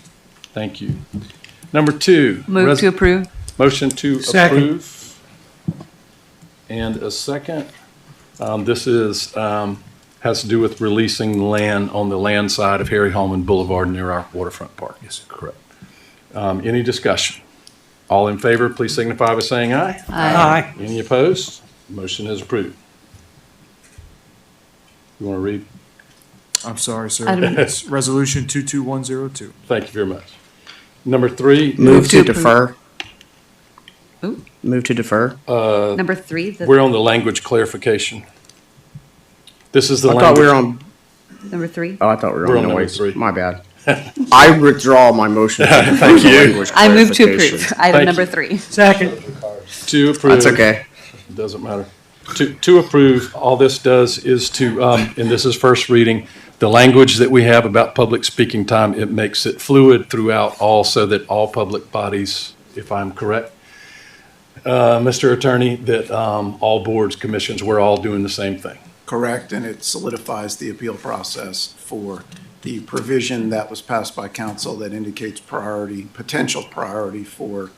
Thank you. Number 2. Move to approve. Motion to Second. approve. And a second. This is, has to do with releasing land on the land side of Harry Holman Boulevard near our waterfront park. Yes, correct. Any discussion? All in favor, please signify by saying aye. Aye. Any opposed? Motion is approved. You want to read? I'm sorry, sir. Item- It's Resolution 22102. Thank you very much. Number 3. Move is, to defer. Ooh. Move to defer. Number 3, We're on the language clarification. This is the I language. thought we were on, number 3. oh, I thought we were We're on on number noise. 3. My bad. I withdraw my motion. to defer Thank the you. language I move to clarification. approve. Item Thank number you. 3. Second. To approve. That's okay. Doesn't matter. To approve, all this does is to, and this is first reading, the language that we have about public speaking time, it makes it fluid throughout all so that all public bodies, if I'm correct, Mr. Attorney, that all boards, commissions, we're all doing the same thing. Correct, and it solidifies the appeal process for the provision that was passed by council that indicates priority, potential priority for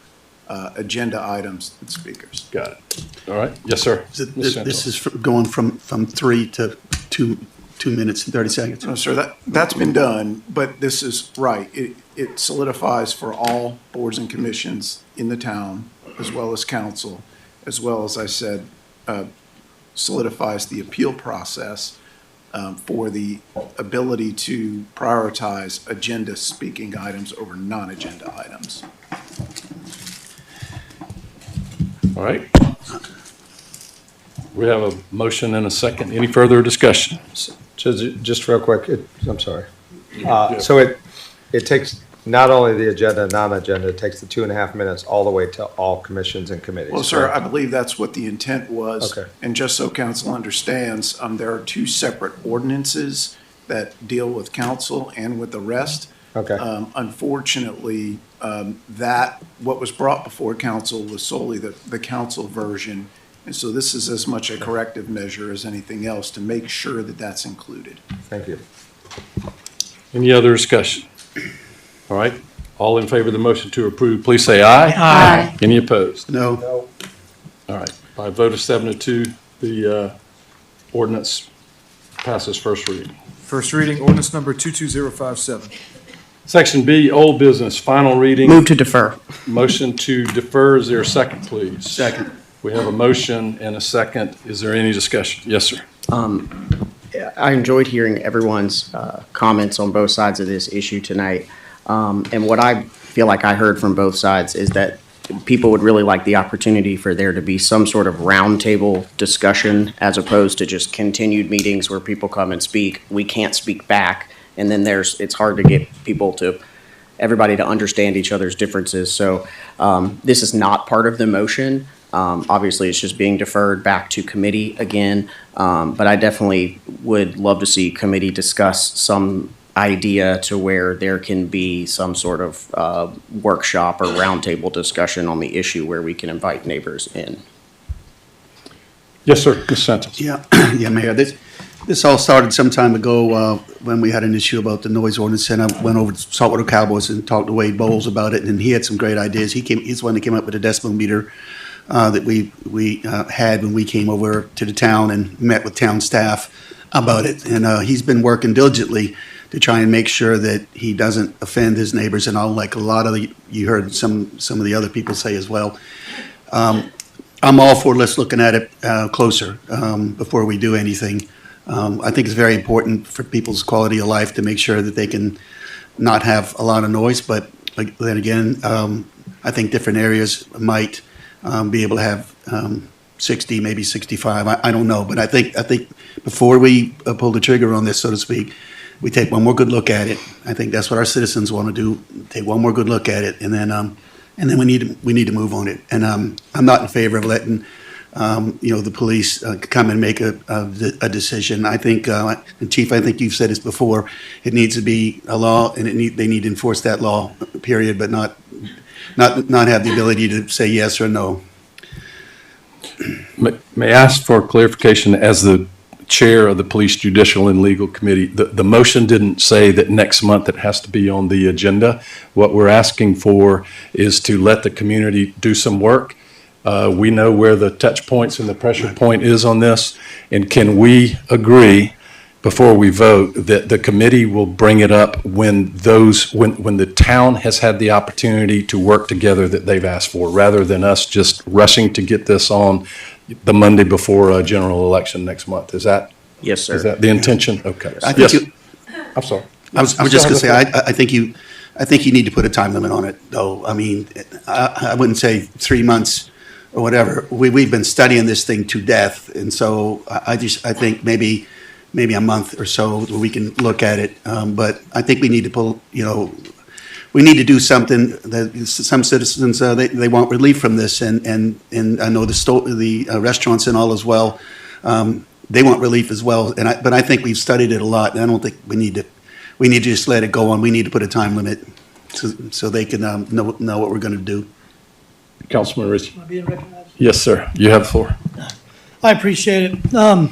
agenda items and speakers. Got it. All right. Yes, sir. This is going from 3 to 2 minutes and 30 seconds. No, sir, that's been done, but this is right. It solidifies for all boards and commissions in the town, as well as council, as well as I said, solidifies the appeal process for the ability to prioritize agenda speaking items over non-agenda items. All right. We have a motion and a second. Any further discussion? Just real quick, I'm sorry. So it takes not only the agenda and non-agenda, it takes the 2.5 minutes all the way to all commissions and committees. Well, sir, correct? I believe that's what the intent was. Okay. And just so council understands, there are 2 separate ordinances that deal with council and with the rest. Okay. Unfortunately, what was brought before council was solely the council version. And so this is as much a corrective measure as anything else to make sure that that's included. Thank you. Any other discussion? All right. All in favor of the motion to approve, please say aye. Aye. Any opposed? No. All right. By a vote of 7-2, the ordinance passes first reading. First reading, ordinance number 22057. Section B, old business, final reading. Move to defer. Motion to defer. Is there a second, please? Second. We have a motion and a second. Is there any discussion? Yes, sir. I enjoyed hearing everyone's comments on both sides of this issue tonight. And what I feel like I heard from both sides is that people would really like the opportunity for there to be some sort of roundtable discussion as opposed to just continued meetings where people come and speak. We can't speak back. And then it's hard to get everybody to understand each other's differences. So this is not part of the motion. Obviously, it's just being deferred back to committee again. But I definitely would love to see committee discuss some idea to where there can be some sort of workshop or roundtable discussion on the issue where we can invite neighbors in. Yes, sir. Ms. Santos. Yeah, yeah, Mayor, this all started some time ago when we had an issue about the noise ordinance, and I went over to Saltwater Cowboys and talked to Wade Bowles about it, and he had some great ideas. He's the one that came up with a decibel meter that we had when we came over to the town and met with town staff about it, and he's been working diligently to try and make sure that he doesn't offend his neighbors and all, like a lot of you heard some of the other people say as well. I'm all for let's looking at it closer before we do anything. I think it's very important for people's quality of life to make sure that they can not have a lot of noise, but then again, I think different areas might be able to have 60, maybe 65. I don't know, but I think before we pull the trigger on this, so to speak, we take one more good look at it. I think that's what our citizens want to do. Take one more good look at it, and then we need to move on it. And I'm not in favor of letting the police come and make a decision. I think, and Chief, I think you've said this before. It needs to be a law, and they need to enforce that law. Period, but not have the ability to say yes or no. May I ask for clarification as the chair of the Police Judicial and Legal Committee? The motion didn't say that next month it has to be on the agenda. What we're asking for is to let the community do some work. We know where the touch points and the pressure point is on this. And can we agree before we vote that the committee will bring it up when the town has had the opportunity to work together that they've asked for, rather than us just rushing to get this on the Monday before a general election next month? Is that? Yes, sir. Is that the intention? Okay. I think I'm sorry. I was just gonna say, I think you need to put a time limit on it, though. I mean, I wouldn't say 3 months or whatever. We've been studying this thing to death, and so I think maybe a month or so where we can look at it. But I think we need to pull, we need to do something. That some citizens, they want relief from this, and I know the restaurants and all as well. They want relief as well, but I think we've studied it a lot, and I don't think we need to just let it go on. We need to put a time limit so they can know what we're going to do. Councilman Ritchie. Am I being recognized? Yes, sir. You have the floor. I appreciate it.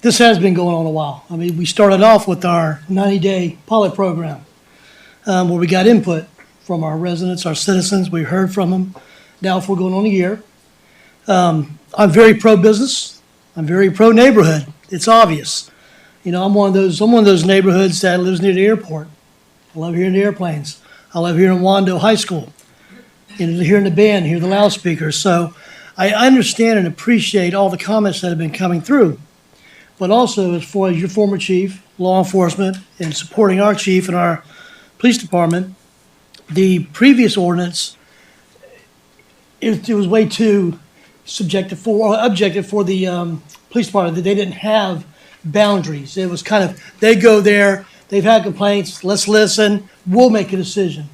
This has been going on a while. I mean, we started off with our 90-day pilot program, where we got input from our residents, our citizens. We heard from them. Now, if we're going on a year, I'm very pro-business. I'm very pro-neighborhood. It's obvious. I'm one of those neighborhoods that lives near the airport. I love hearing the airplanes. I love hearing Wando High School. Hearing the band, hearing the loudspeakers. So I understand and appreciate all the comments that have been coming through. But also, as far as your former chief, law enforcement, and supporting our chief and our police department, the previous ordinance, it was way too objective for the police department, that they didn't have boundaries. It was kind of, they go there, they've had complaints, let's listen, we'll make a decision.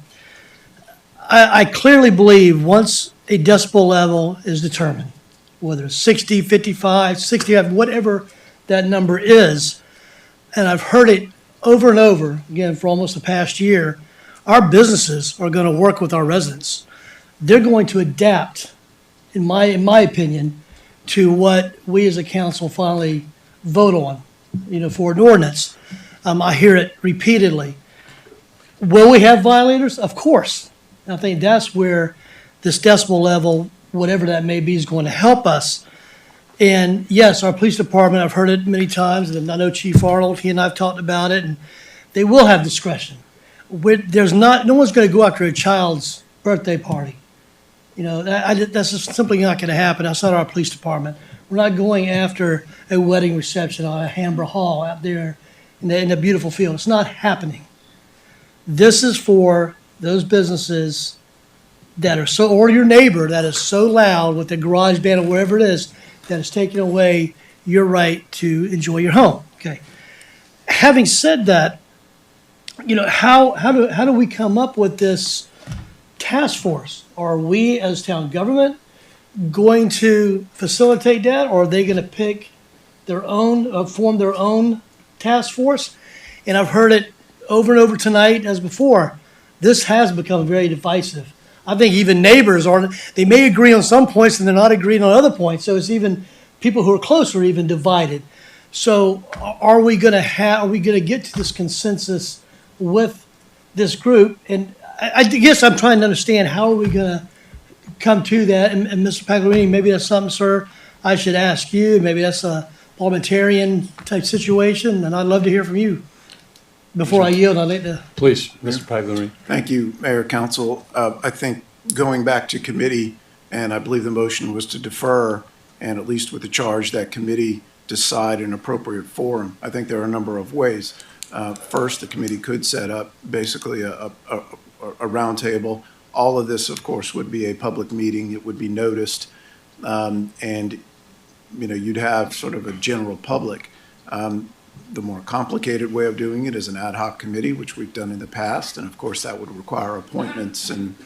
I clearly believe once a decibel level is determined, whether it's 60, 55, 65, whatever that number is, and I've heard it over and over, again, for almost the past year, our businesses are going to work with our residents. They're going to adapt, in my opinion, to what we as a council finally vote on, for an ordinance. I hear it repeatedly. Will we have violators? Of course. I think that's where this decibel level, whatever that may be, is going to help us. And yes, our police department, I've heard it many times, and I know Chief Arnold, he and I have talked about it, and they will have discretion. No one's going to go after a child's birthday party. That's just simply not going to happen outside our police department. We're not going after a wedding reception on a Hambra Hall out there in a beautiful field. It's not happening. This is for those businesses that are or your neighbor that is so loud with the garage band or wherever it is, that is taking away your right to enjoy your home. Okay. Having said that, how do we come up with this task force? Are we as town government going to facilitate that, or are they going to pick their own, form their own task force? And I've heard it over and over tonight as before. This has become very divisive. I think even neighbors they may agree on some points and they're not agreeing on other points. So it's even people who are close are even divided. So are we going to get to this consensus with this group? And I guess I'm trying to understand, how are we going to come to that? And Mr. Pagliarini, maybe that's something, sir, I should ask you. Maybe that's a parliamentarian type situation, and I'd love to hear from you. Before I yield, I'd like to. Please, Mr. Pagliarini. Thank you, Mayor, Council. I think going back to committee, and I believe the motion was to defer, and at least with the charge that committee decide an appropriate forum. I think there are a number of ways. First, the committee could set up basically a roundtable. All of this, of course, would be a public meeting. It would be noticed, and you'd have sort of a general public. The more complicated way of doing it is an ad hoc committee, which we've done in the past, and of course that would require appointments and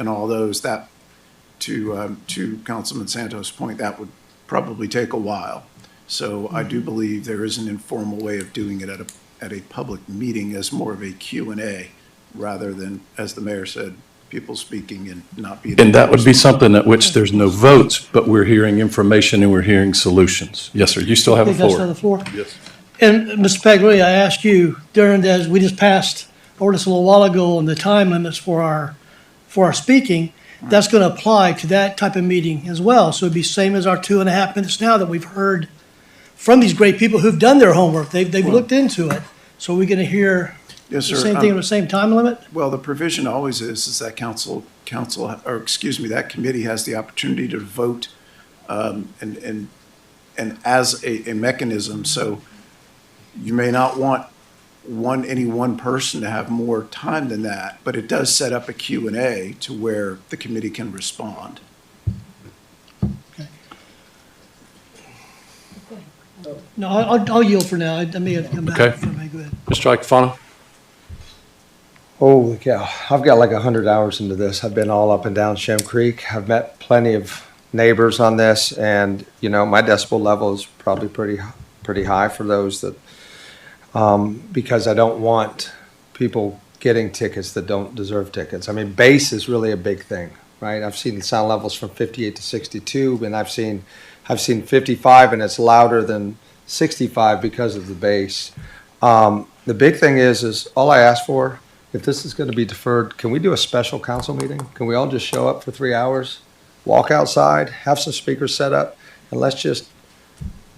all those. That, to Councilman Santos' point, that would probably take a while. So I do believe there is an informal way of doing it at a public meeting as more of a Q&A, rather than, as the mayor said, people speaking and not being. And that would be something at which there's no votes, but we're hearing information and we're hearing solutions. Yes, sir. You still have the floor. I think that's on the floor. Yes. And Mr. Pagliarini, I asked you as we just passed ordinance a little while ago on the time limits for our speaking, that's going to apply to that type of meeting as well. So it'd be same as our 2.5 minutes now that we've heard from these great people who've done their homework. They've looked into it. So we're going to hear Yes, the sir. same thing on the same time limit? Well, the provision always is that that committee has the opportunity to vote, and as a mechanism. So you may not want any one person to have more time than that, but it does set up a Q&A to where the committee can respond. No, I'll yield for now. I may have to come back. Okay. Go ahead. Mr. Iacofano? Holy cow. I've got like 100 hours into this. I've been all up and down Shem Creek. I've met plenty of neighbors on this, and, you know, my decibel level is probably pretty high for those that, because I don't want people getting tickets that don't deserve tickets. I mean, bass is really a big thing, right? I've seen sound levels from 58 to 62, and I've seen 55, and it's louder than 65 because of the bass. The big thing is all I ask for, if this is going to be deferred, can we do a special council meeting? Can we all just show up for 3 hours, walk outside, have some speakers set up, and let's just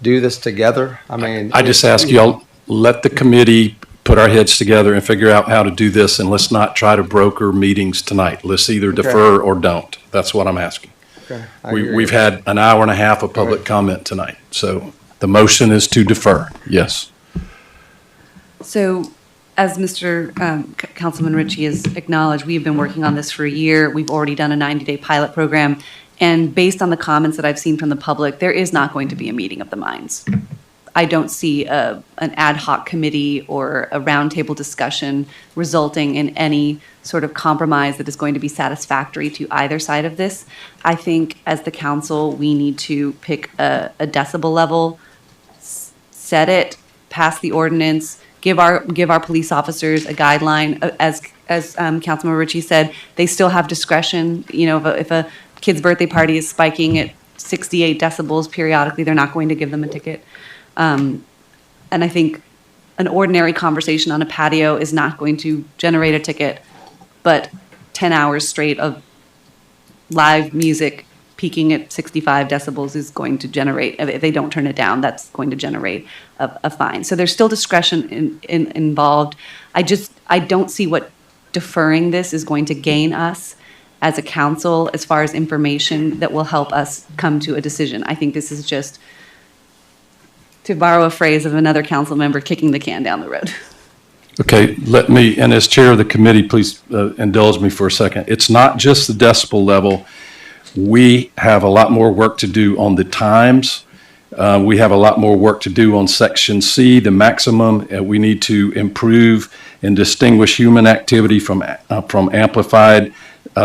do this together? I mean, I just ask y'all, let the committee put our heads together and figure out how to do this, and let's not try to broker meetings tonight. Let's either defer or don't. That's what I'm asking. Okay, We've had an hour and a half of public comment tonight, so the motion is to defer. Yes. So, as Mr. Councilman Ritchie has acknowledged, we've been working on this for a year. We've already done a 90-day pilot program. And based on the comments that I've seen from the public, there is not going to be a meeting of the minds. I don't see an ad hoc committee or a roundtable discussion resulting in any sort of compromise that is going to be satisfactory to either side of this. I think as the council, we need to pick a decibel level, set it, pass the ordinance, give our police officers a guideline. As Councilman Ritchie said, they still have discretion. You know, if a kid's birthday party is spiking at 68 decibels periodically, they're not going to give them a ticket. And I think an ordinary conversation on a patio is not going to generate a ticket, but 10 hours straight of live music peaking at 65 decibels is going to generate, if they don't turn it down, that's going to generate a fine. So there's still discretion involved. I don't see what deferring this is going to gain us as a council as far as information that will help us come to a decision. I think this is just, to borrow a phrase of another council member, kicking the can down the road. Okay, let me, and as chair of the committee, please indulge me for a second. It's not just the decibel level. We have a lot more work to do on the times. We have a lot more work to do on Section C, the maximum. We need to improve and distinguish human activity from amplified.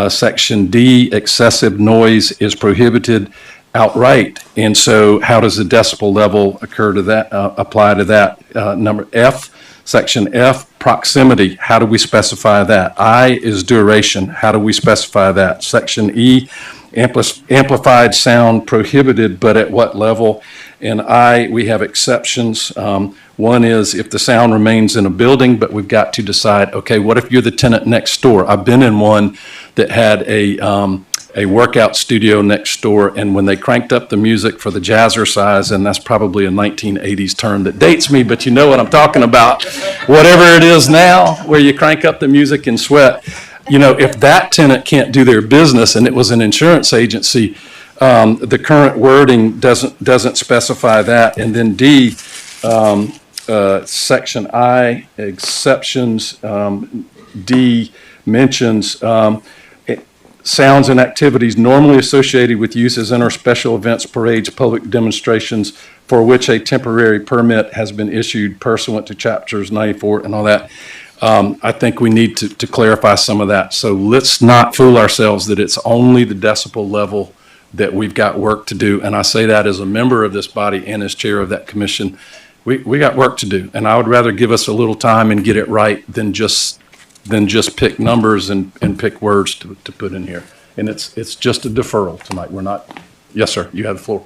Section D, excessive noise is prohibited outright. And so how does the decibel level occur to that, apply to that? Number F, Section F, proximity. How do we specify that? I is duration. How do we specify that? Section E, amplified sound prohibited, but at what level? And I, we have exceptions. One is if the sound remains in a building, but we've got to decide, okay, what if you're the tenant next door? I've been in one that had a workout studio next door, and when they cranked up the music for the jazzercise, and that's probably a 1980s term that dates me, but you know what I'm talking about, whatever it is now, where you crank up the music and sweat. You know, if that tenant can't do their business, and it was an insurance agency, the current wording doesn't specify that. And then D, Section I, exceptions, D mentions sounds and activities normally associated with uses in our special events, parades, public demonstrations for which a temporary permit has been issued pursuant to chapters 94 and all that. I think we need to clarify some of that. So let's not fool ourselves that it's only the decibel level that we've got work to do. And I say that as a member of this body and as chair of that commission. We got work to do. And I would rather give us a little time and get it right than just pick numbers and pick words to put in here. And it's just a deferral tonight. We're not, yes, sir, you have the floor.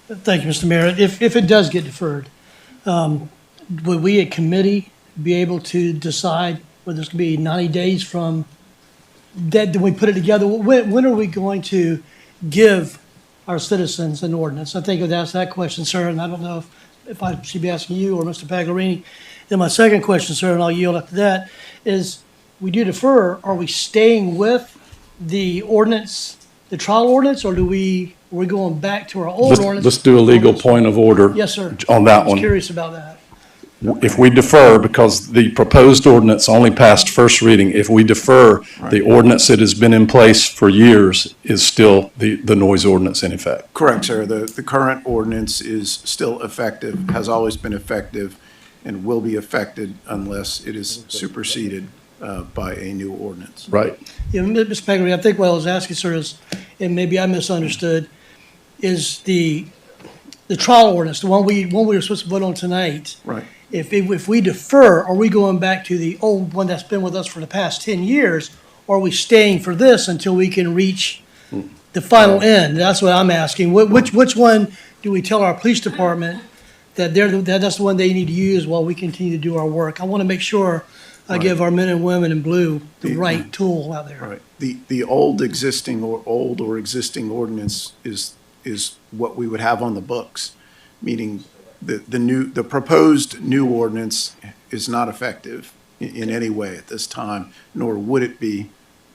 Thank you, Mr. Mayor. If it does get deferred, would we, a committee, be able to decide whether it's going to be 90 days from that, when we put it together? When are we going to give our citizens an ordinance? I think I'd ask that question, sir, and I don't know if I should be asking you or Mr. Pagliarini. Then my second question, sir, and I'll yield after that, is we do defer, are we staying with the ordinance, the trial ordinance, or are we going back to our old ordinance? Let's do a legal point of order. Yes, sir. On that I was one. curious about that. if we defer, because the proposed ordinance only passed first reading, if we defer, the ordinance that has been in place for years is still the noise ordinance in effect. Correct, sir. The current ordinance is still effective, has always been effective, and will be affected unless it is superseded by a new ordinance. Right. Yeah, Mr. Peggy, I think what I was asking, sir, is, and maybe I misunderstood, is the trial ordinance, the one we were supposed to vote on tonight. Right. If we defer, are we going back to the old one that's been with us for the past 10 years? Or are we staying for this until we can reach the final end? That's what I'm asking. Which one do we tell our police department that that's the one they need to use while we continue to do our work? I want to make sure I give our men and women in blue the right tool out there. Right. The old existing or existing ordinance is what we would have on the books, meaning the proposed new ordinance is not effective in any way at this time, nor would it be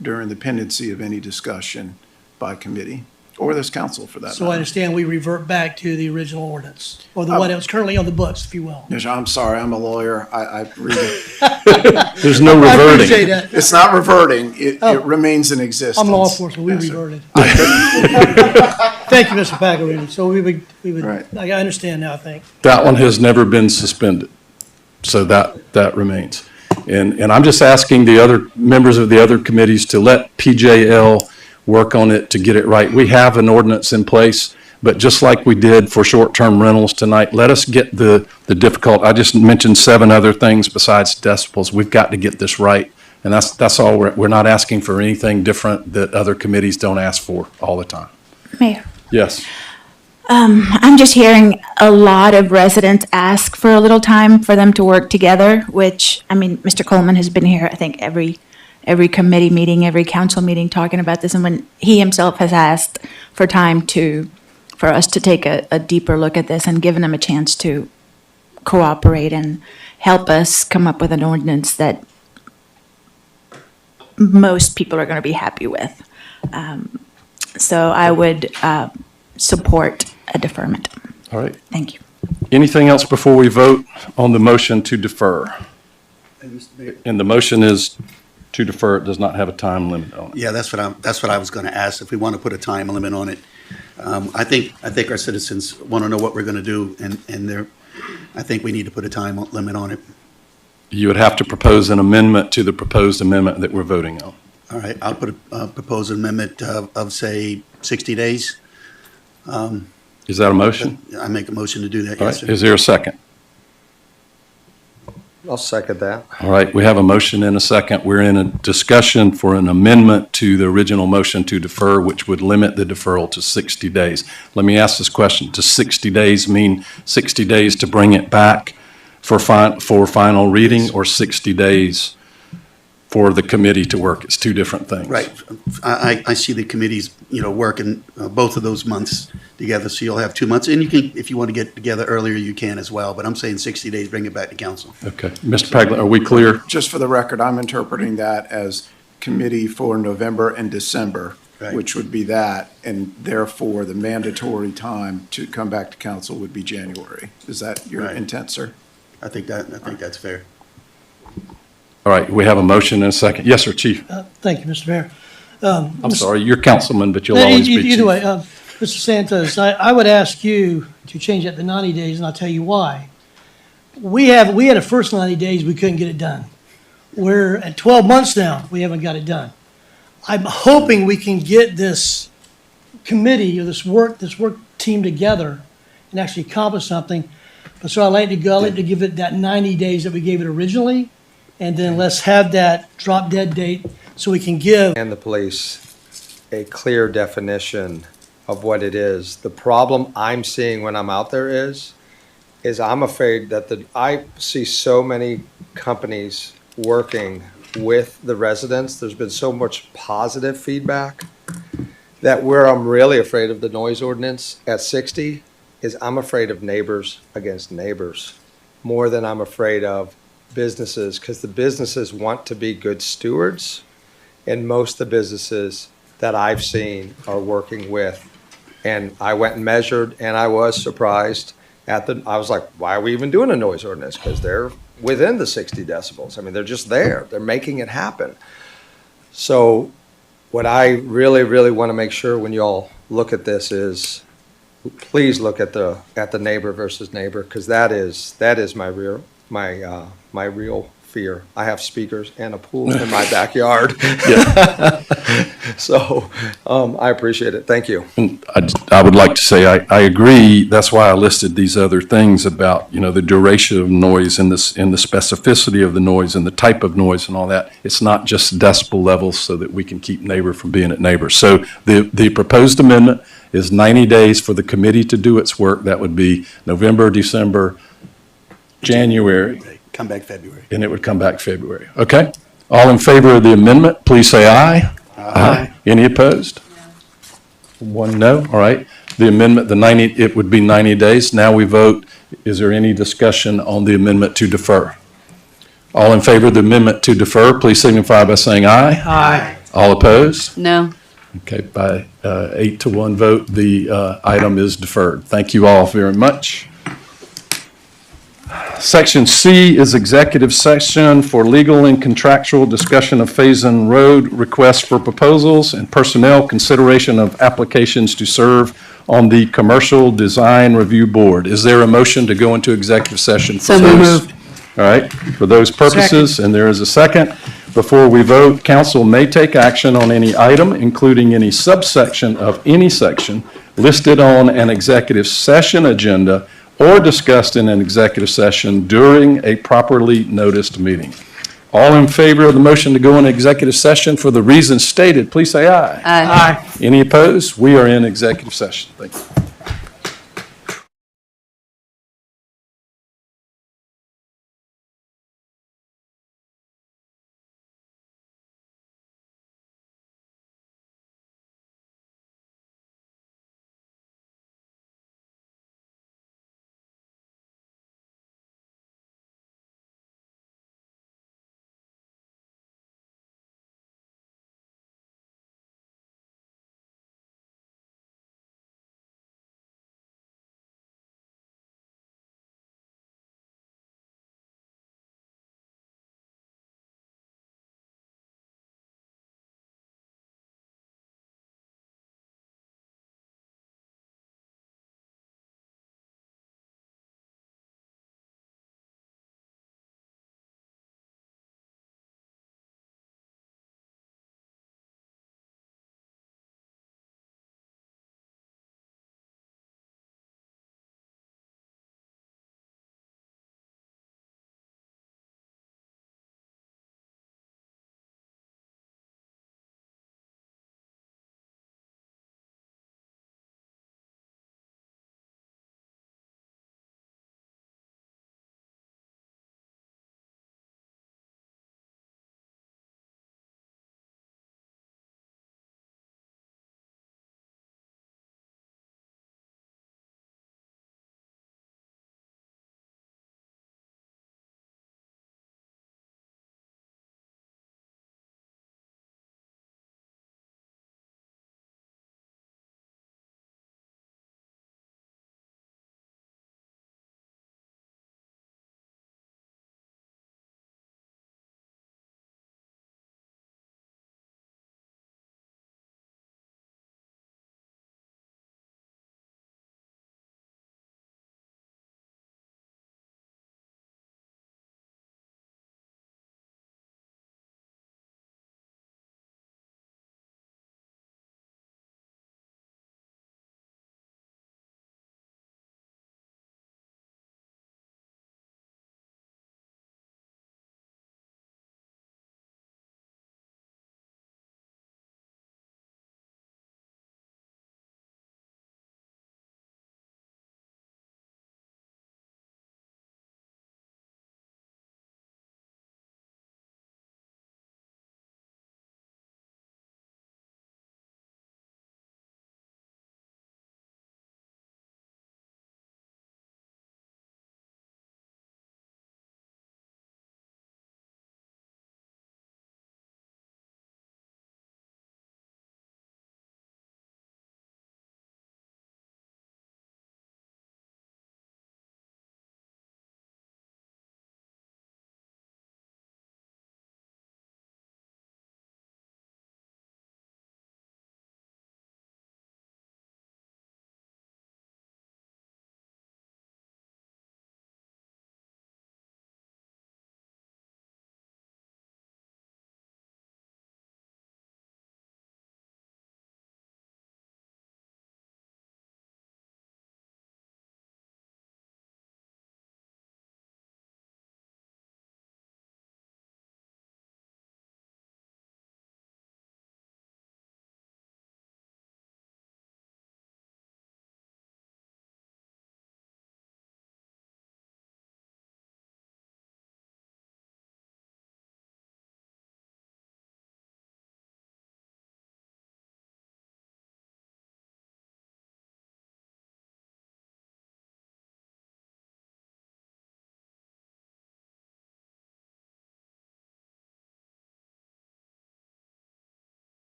during the pendency of any discussion by committee or this council for that So I matter. understand we revert back to the original ordinance, or the one that was currently on the books, if you will. Yes, I'm sorry, I'm a lawyer. I read it. There's no I reverting. appreciate that. It's not reverting. It remains in existence. I'm law enforcement, we Yes, sir. reverted. Thank you, Mr. Pagarini. So we would, Right. I understand now, I think. That one has never been suspended, so that remains. And I'm just asking the other members of the other committees to let PJL work on it to get it right. We have an ordinance in place, but just like we did for short-term rentals tonight, let us get the difficult, I just mentioned 7 other things besides decibels. We've got to get this right. And that's all. We're not asking for anything different that other committees don't ask for all the time. Mayor. Yes. I'm just hearing a lot of residents ask for a little time for them to work together, which, I mean, Mr. Coleman has been here, I think, every committee meeting, every council meeting talking about this. And when he himself has asked for time for us to take a deeper look at this and given him a chance to cooperate and help us come up with an ordinance that most people are going to be happy with. So I would support a deferment. All right. Thank you. Anything else before we vote on the motion to defer? And the motion is to defer. It does not have a time limit on it. Yeah, that's what I was going to ask, if we want to put a time limit on it. I think our citizens want to know what we're going to do, and I think we need to put a time limit on it. You would have to propose an amendment to the proposed amendment that we're voting on. All right, I'll put a proposed amendment of, say, 60 days. Is that a motion? I make a motion to do that, All yes, right. sir. Is there a second? I'll second that. All right. We have a motion and a second. We're in a discussion for an amendment to the original motion to defer, which would limit the deferral to 60 days. Let me ask this question. Does 60 days mean 60 days to bring it back for final reading, or 60 days for the committee to work? It's two different things. Right. I see the committees, working both of those months together, so you'll have 2 months. And you can, if you want to get together earlier, you can as well. But I'm saying 60 days, bring it back to council. Okay. Mr. Paglia, are we clear? Just for the record, I'm interpreting that as committee for November and December, Right. which would be that, and therefore the mandatory time to come back to council would be January. Is that your Right. intent, sir? I think that's fair. All right. We have a motion and a second. Yes, sir, Chief. Thank you, Mr. Mayor. I'm sorry. You're councilman, but you'll always be chief. Either way, Mr. Santos, I would ask you to change that to 90 days, and I'll tell you why. We had a first 90 days, we couldn't get it done. We're at 12 months now, we haven't got it done. I'm hoping we can get this committee or this work team together and actually accomplish something. But so I'd like to give it that 90 days that we gave it originally, and then let's have that drop dead date so we can give. And the police a clear definition of what it is. The problem I'm seeing when I'm out there is I'm afraid that I see so many companies working with the residents. There's been so much positive feedback that where I'm really afraid of the noise ordinance at 60 is I'm afraid of neighbors against neighbors more than I'm afraid of businesses, because the businesses want to be good stewards, and most of the businesses that I've seen are working with. And I went and measured, and I was surprised I was like, why are we even doing a noise ordinance? Because they're within the 60 decibels. I mean, they're just there. They're making it happen. So what I really, really want to make sure when you all look at this is, please look at the neighbor versus neighbor, because that is my real fear. I have speakers and a pool in my backyard. So I appreciate it. Thank you. And I would like to say, I agree. That's why I listed these other things about, the duration of noise and this, and the specificity of the noise and the type of noise and all that. It's not just decibel levels so that we can keep neighbor from being at neighbor. So the proposed amendment is 90 days for the committee to do its work. That would be November, December, January, Come back February. and it would come back February. Okay? All in favor of the amendment, please say aye. Aye. Any opposed? One no. All right. The amendment, it would be 90 days. Now we vote. Is there any discussion on the amendment to defer? All in favor of the amendment to defer, please signify by saying aye. Aye. All opposed? No. Okay, by 8-1 vote, the item is deferred. Thank you all very much. Section C is executive session for legal and contractual discussion of Faison Road requests for proposals and personnel consideration of applications to serve on the Commercial Design Review Board. Is there a motion to go into executive session? So moved. All right, for those purposes, and there is a second. Before we vote, council may take action on any item, including any subsection of any section listed on an executive session agenda or discussed in an executive session during a properly noticed meeting. All in favor of the motion to go into executive session for the reasons stated, please say aye. Aye. Any opposed? We are in executive session. Thank you.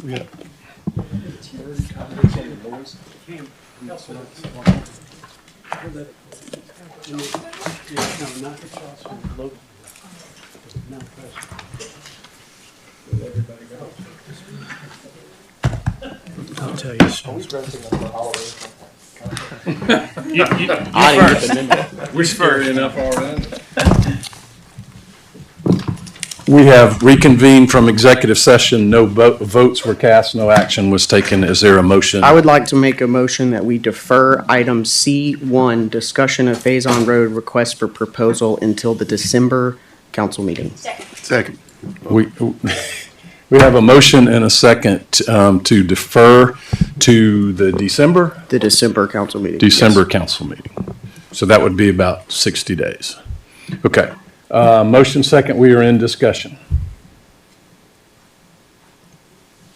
I'll tell you something. We're scary enough already. We have reconvened from executive session. No votes were cast, no action was taken. Is there a motion? I would like to make a motion that we defer item C1, discussion of Phase on Road request for proposal until the December council meeting. Second. We have a motion and a second to defer to the December council meeting. December council meeting. So that would be about 60 days. Okay. Motion second, we are in discussion.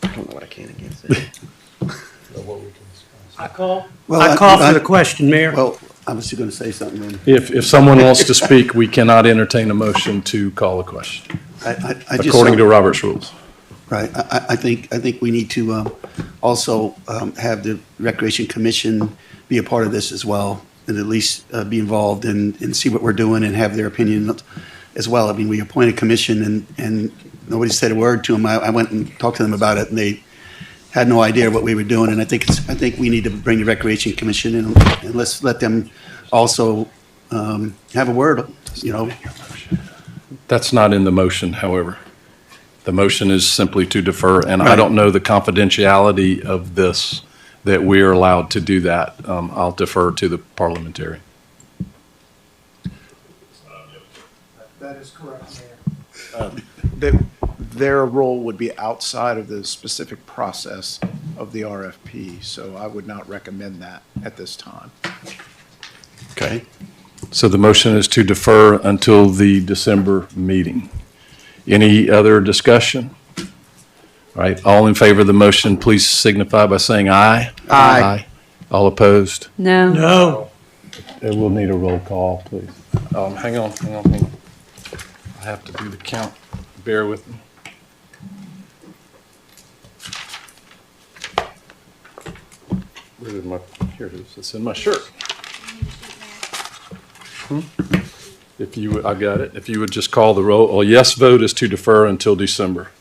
I don't know what I can against it. I call Well, for the question, Mayor. Well, I was going to say something then. If someone wants to speak, we cannot entertain a motion to call a question, I just according to Robert's rules. Right. I think we need to also have the Recreation Commission be a part of this as well, and at least be involved and see what we're doing and have their opinion as well. I mean, we appoint a commission and nobody said a word to them. I went and talked to them about it, and they had no idea what we were doing. And I think we need to bring the Recreation Commission in and let's let them also have a word, you know. That's not in the motion, however. The motion is simply to defer, and I Right. don't know the confidentiality of this, that we are allowed to do that. I'll defer to the parliamentarian. That is correct, Mayor. Their role would be outside of the specific process of the RFP, so I would not recommend that at this time. Okay. So the motion is to defer until the December meeting. Any other discussion? All right, all in favor of the motion, please signify by saying aye. Aye. All opposed? No. No. We'll need a roll call, please. Hang on. I have to do the count. Bear with me. Where did my, here it is. It's in my shirt. If you, I got it. If you would just call the roll. A yes vote is to defer until December.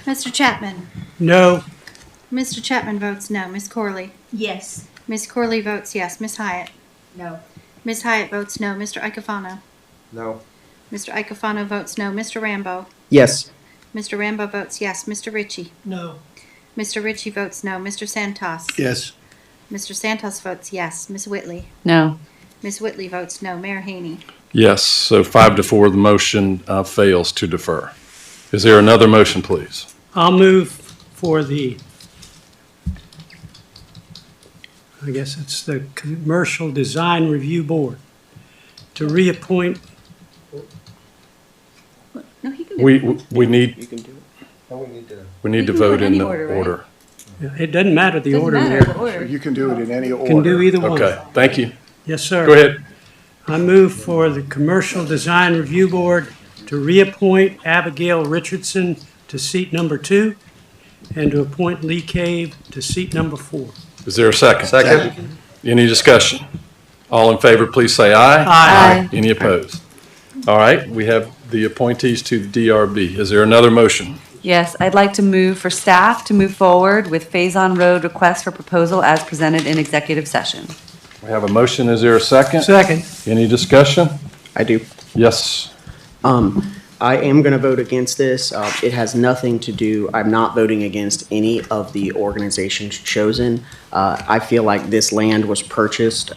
Mr. Chapman? No. Mr. Chapman votes no. Ms. Corley? Yes. Ms. Corley votes yes. Ms. Hyatt? No. Ms. Hyatt votes no. Mr. Icoffano? No. Mr. Icoffano votes no. Mr. Rambo? Yes. Mr. Rambo votes yes. Mr. Ritchie? No. Mr. Ritchie votes no. Mr. Santos? Yes. Mr. Santos votes yes. Ms. Whitley? No. Ms. Whitley votes no. Mayor Haney? Yes, so 5-4, the motion fails to defer. Is there another motion, please? I'll move for the, I guess it's the Commercial Design Review Board to reappoint. No, he can do it. We need, You can do it. No, we need to. we need to We can do it vote in any the order, right? order. It doesn't matter the Doesn't order, matter Mayor. the order. You can do it in any order. Can do either one. Okay, thank you. Yes, sir. Go ahead. I move for the Commercial Design Review Board to reappoint Abigail Richardson to seat number 2 and to appoint Lee Cave to seat number 4. Is there a second? Second. Any discussion? All in favor, please say aye. Aye. Any opposed? All right, we have the appointees to the DRB. Is there another motion? Yes, I'd like to move for staff to move forward with Phase on Road request for proposal as presented in executive session. We have a motion. Is there a second? Second. Any discussion? I do. Yes. I am going to vote against this. It has nothing to do, I'm not voting against any of the organizations chosen. I feel like this land was purchased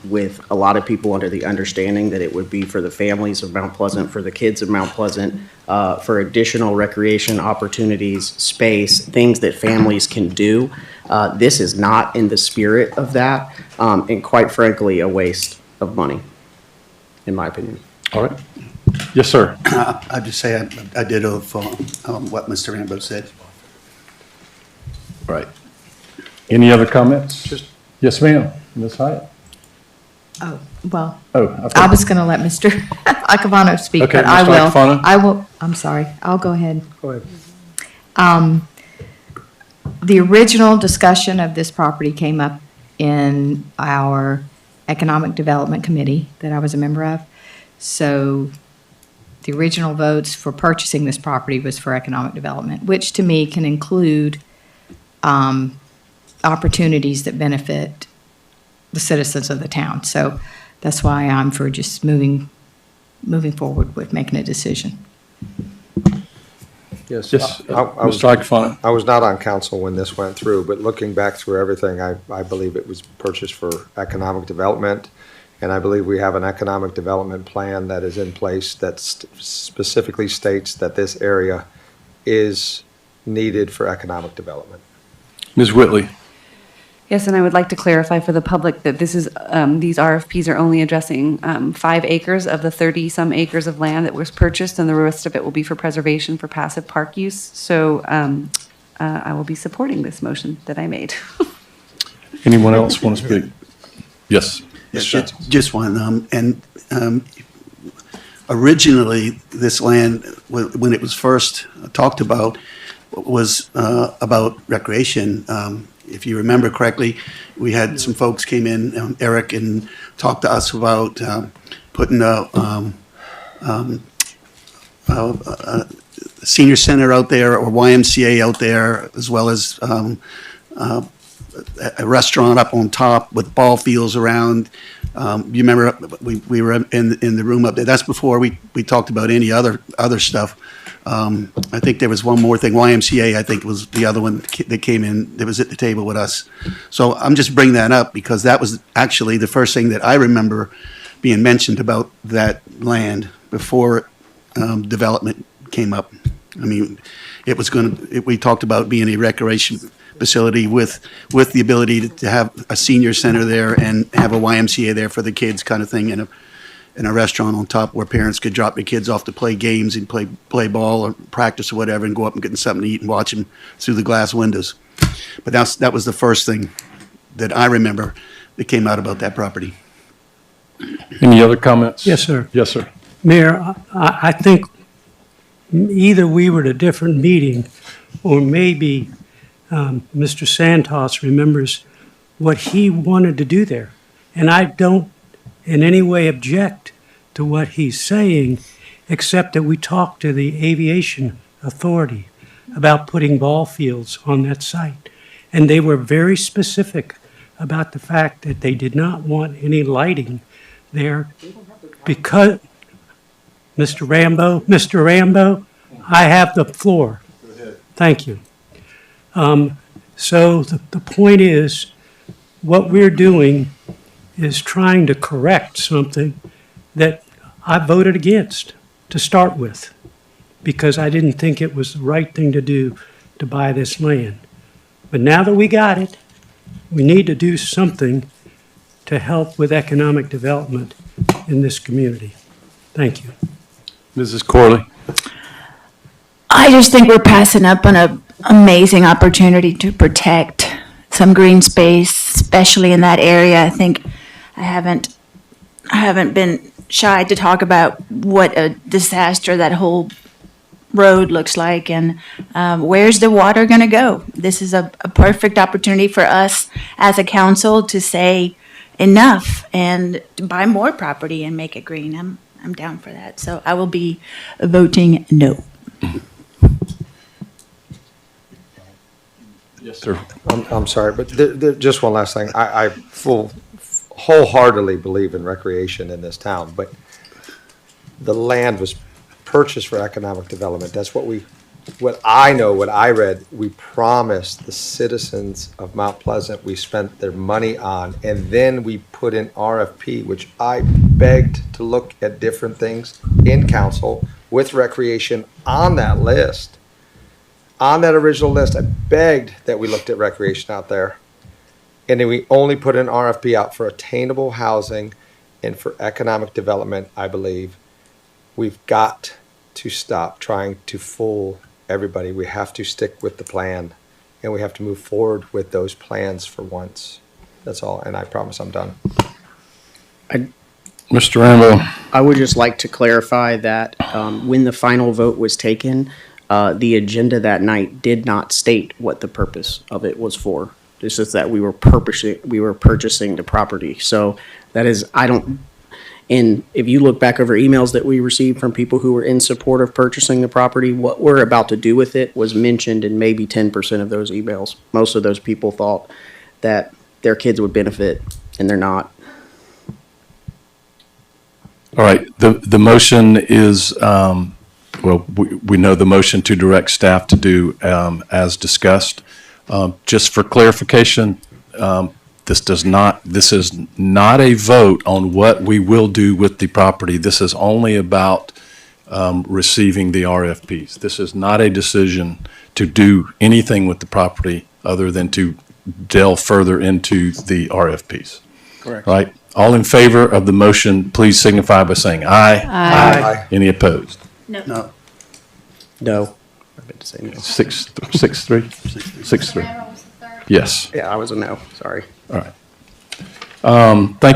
with a lot of people under the understanding that it would be for the families of Mount Pleasant, for the kids of Mount Pleasant, for additional recreation opportunities, space, things that families can do. This is not in the spirit of that, and quite frankly, a waste of money, in my opinion. All right. Yes, sir. I'd just say I did what Mr. Rambo said. Right. Any other comments? Yes, ma'am. Ms. Hyatt? Oh, well, Oh, I was going to let Mr. Iacovanno speak, Okay, but I Mr. will. Iacovanno. I will, I'm sorry, I'll go ahead. Go ahead. The original discussion of this property came up in our Economic Development Committee that I was a member of. So the original votes for purchasing this property was for economic development, which to me can include opportunities that benefit the citizens of the town. So that's why I'm for just moving forward with making a decision. Yes. Yes, I was- Mr. Iacofano. I was not on council when this went through, but looking back through everything, I believe it was purchased for economic development. And I believe we have an economic development plan that is in place that specifically states that this area is needed for economic development. Ms. Whitley. Yes, and I would like to clarify for the public that this is, these RFPs are only addressing 5 acres of the 30-some acres of land that was purchased, and the rest of it will be for preservation for passive park use. So I will be supporting this motion that I made. Anyone else want to speak? Yes. Mr. Johnson. Just one, originally, this land, when it was first talked about, was about recreation. If you remember correctly, we had some folks came in, Eric, and talked to us about putting a senior center out there or YMCA out there, as well as a restaurant up on top with ball fields around. You remember we were in the room up there. That's before we talked about any other stuff. I think there was one more thing. YMCA, I think, was the other one that came in, that was at the table with us. So I'm just bringing that up because that was actually the first thing that I remember being mentioned about that land before development came up. I mean, it was we talked about being a recreation facility with the ability to have a senior center there and have a YMCA there for the kids kind of thing, and a restaurant on top where parents could drop their kids off to play games and play ball or practice or whatever and go up and get something to eat and watch them through the glass windows. But that was the first thing that I remember that came out about that property. Any other comments? Yes, sir. Yes, sir. Mayor, I think either we were at a different meeting or maybe Mr. Santos remembers what he wanted to do there. And I don't in any way object to what he's saying, except that we talked to the Aviation Authority about putting ball fields on that site. And they were very specific about the fact that they did not want any lighting there because, Mr. Rambo, I have the floor. Go ahead. Thank you. So the point is, what we're doing is trying to correct something that I voted against to start with, because I didn't think it was the right thing to do to buy this land. But now that we got it, we need to do something to help with economic development in this community. Thank you. Mrs. Corley. I just think we're passing up on an amazing opportunity to protect some green space, especially in that area. I think I haven't been shy to talk about what a disaster that whole road looks like, and where's the water going to go? This is a perfect opportunity for us as a council to say enough and to buy more property and make it green. I'm down for that. So I will be voting no. Yes, sir. I'm sorry, but just one last thing. I wholeheartedly believe in recreation in this town, but the land was purchased for economic development. That's what I read, we promised the citizens of Mount Pleasant, we spent their money on, and then we put in RFP, which I begged to look at different things in council with recreation on that list. On that original list, I begged that we looked at recreation out there. And then we only put an RFP out for attainable housing and for economic development, I believe. We've got to stop trying to fool everybody. We have to stick with the plan, and we have to move forward with those plans for once. That's all, and I promise I'm done. Mr. Rambo? I would just like to clarify that when the final vote was taken, the agenda that night did not state what the purpose of it was for. It's just that we were purchasing the property. So that is, and if you look back over emails that we received from people who were in support of purchasing the property, what we're about to do with it was mentioned in maybe 10% of those emails. Most of those people thought that their kids would benefit, and they're not. All right, the motion is, we know the motion to direct staff to do as discussed. Just for clarification, this is not a vote on what we will do with the property. This is only about receiving the RFPs. This is not a decision to do anything with the property other than to delve further into the RFPs. Correct. Right? All in favor of the motion, please signify by saying aye. Aye. Any opposed? No. No. I meant to say no. 6-3? 6-3. Yes. Yeah, I was a no, sorry. All right. Thank you.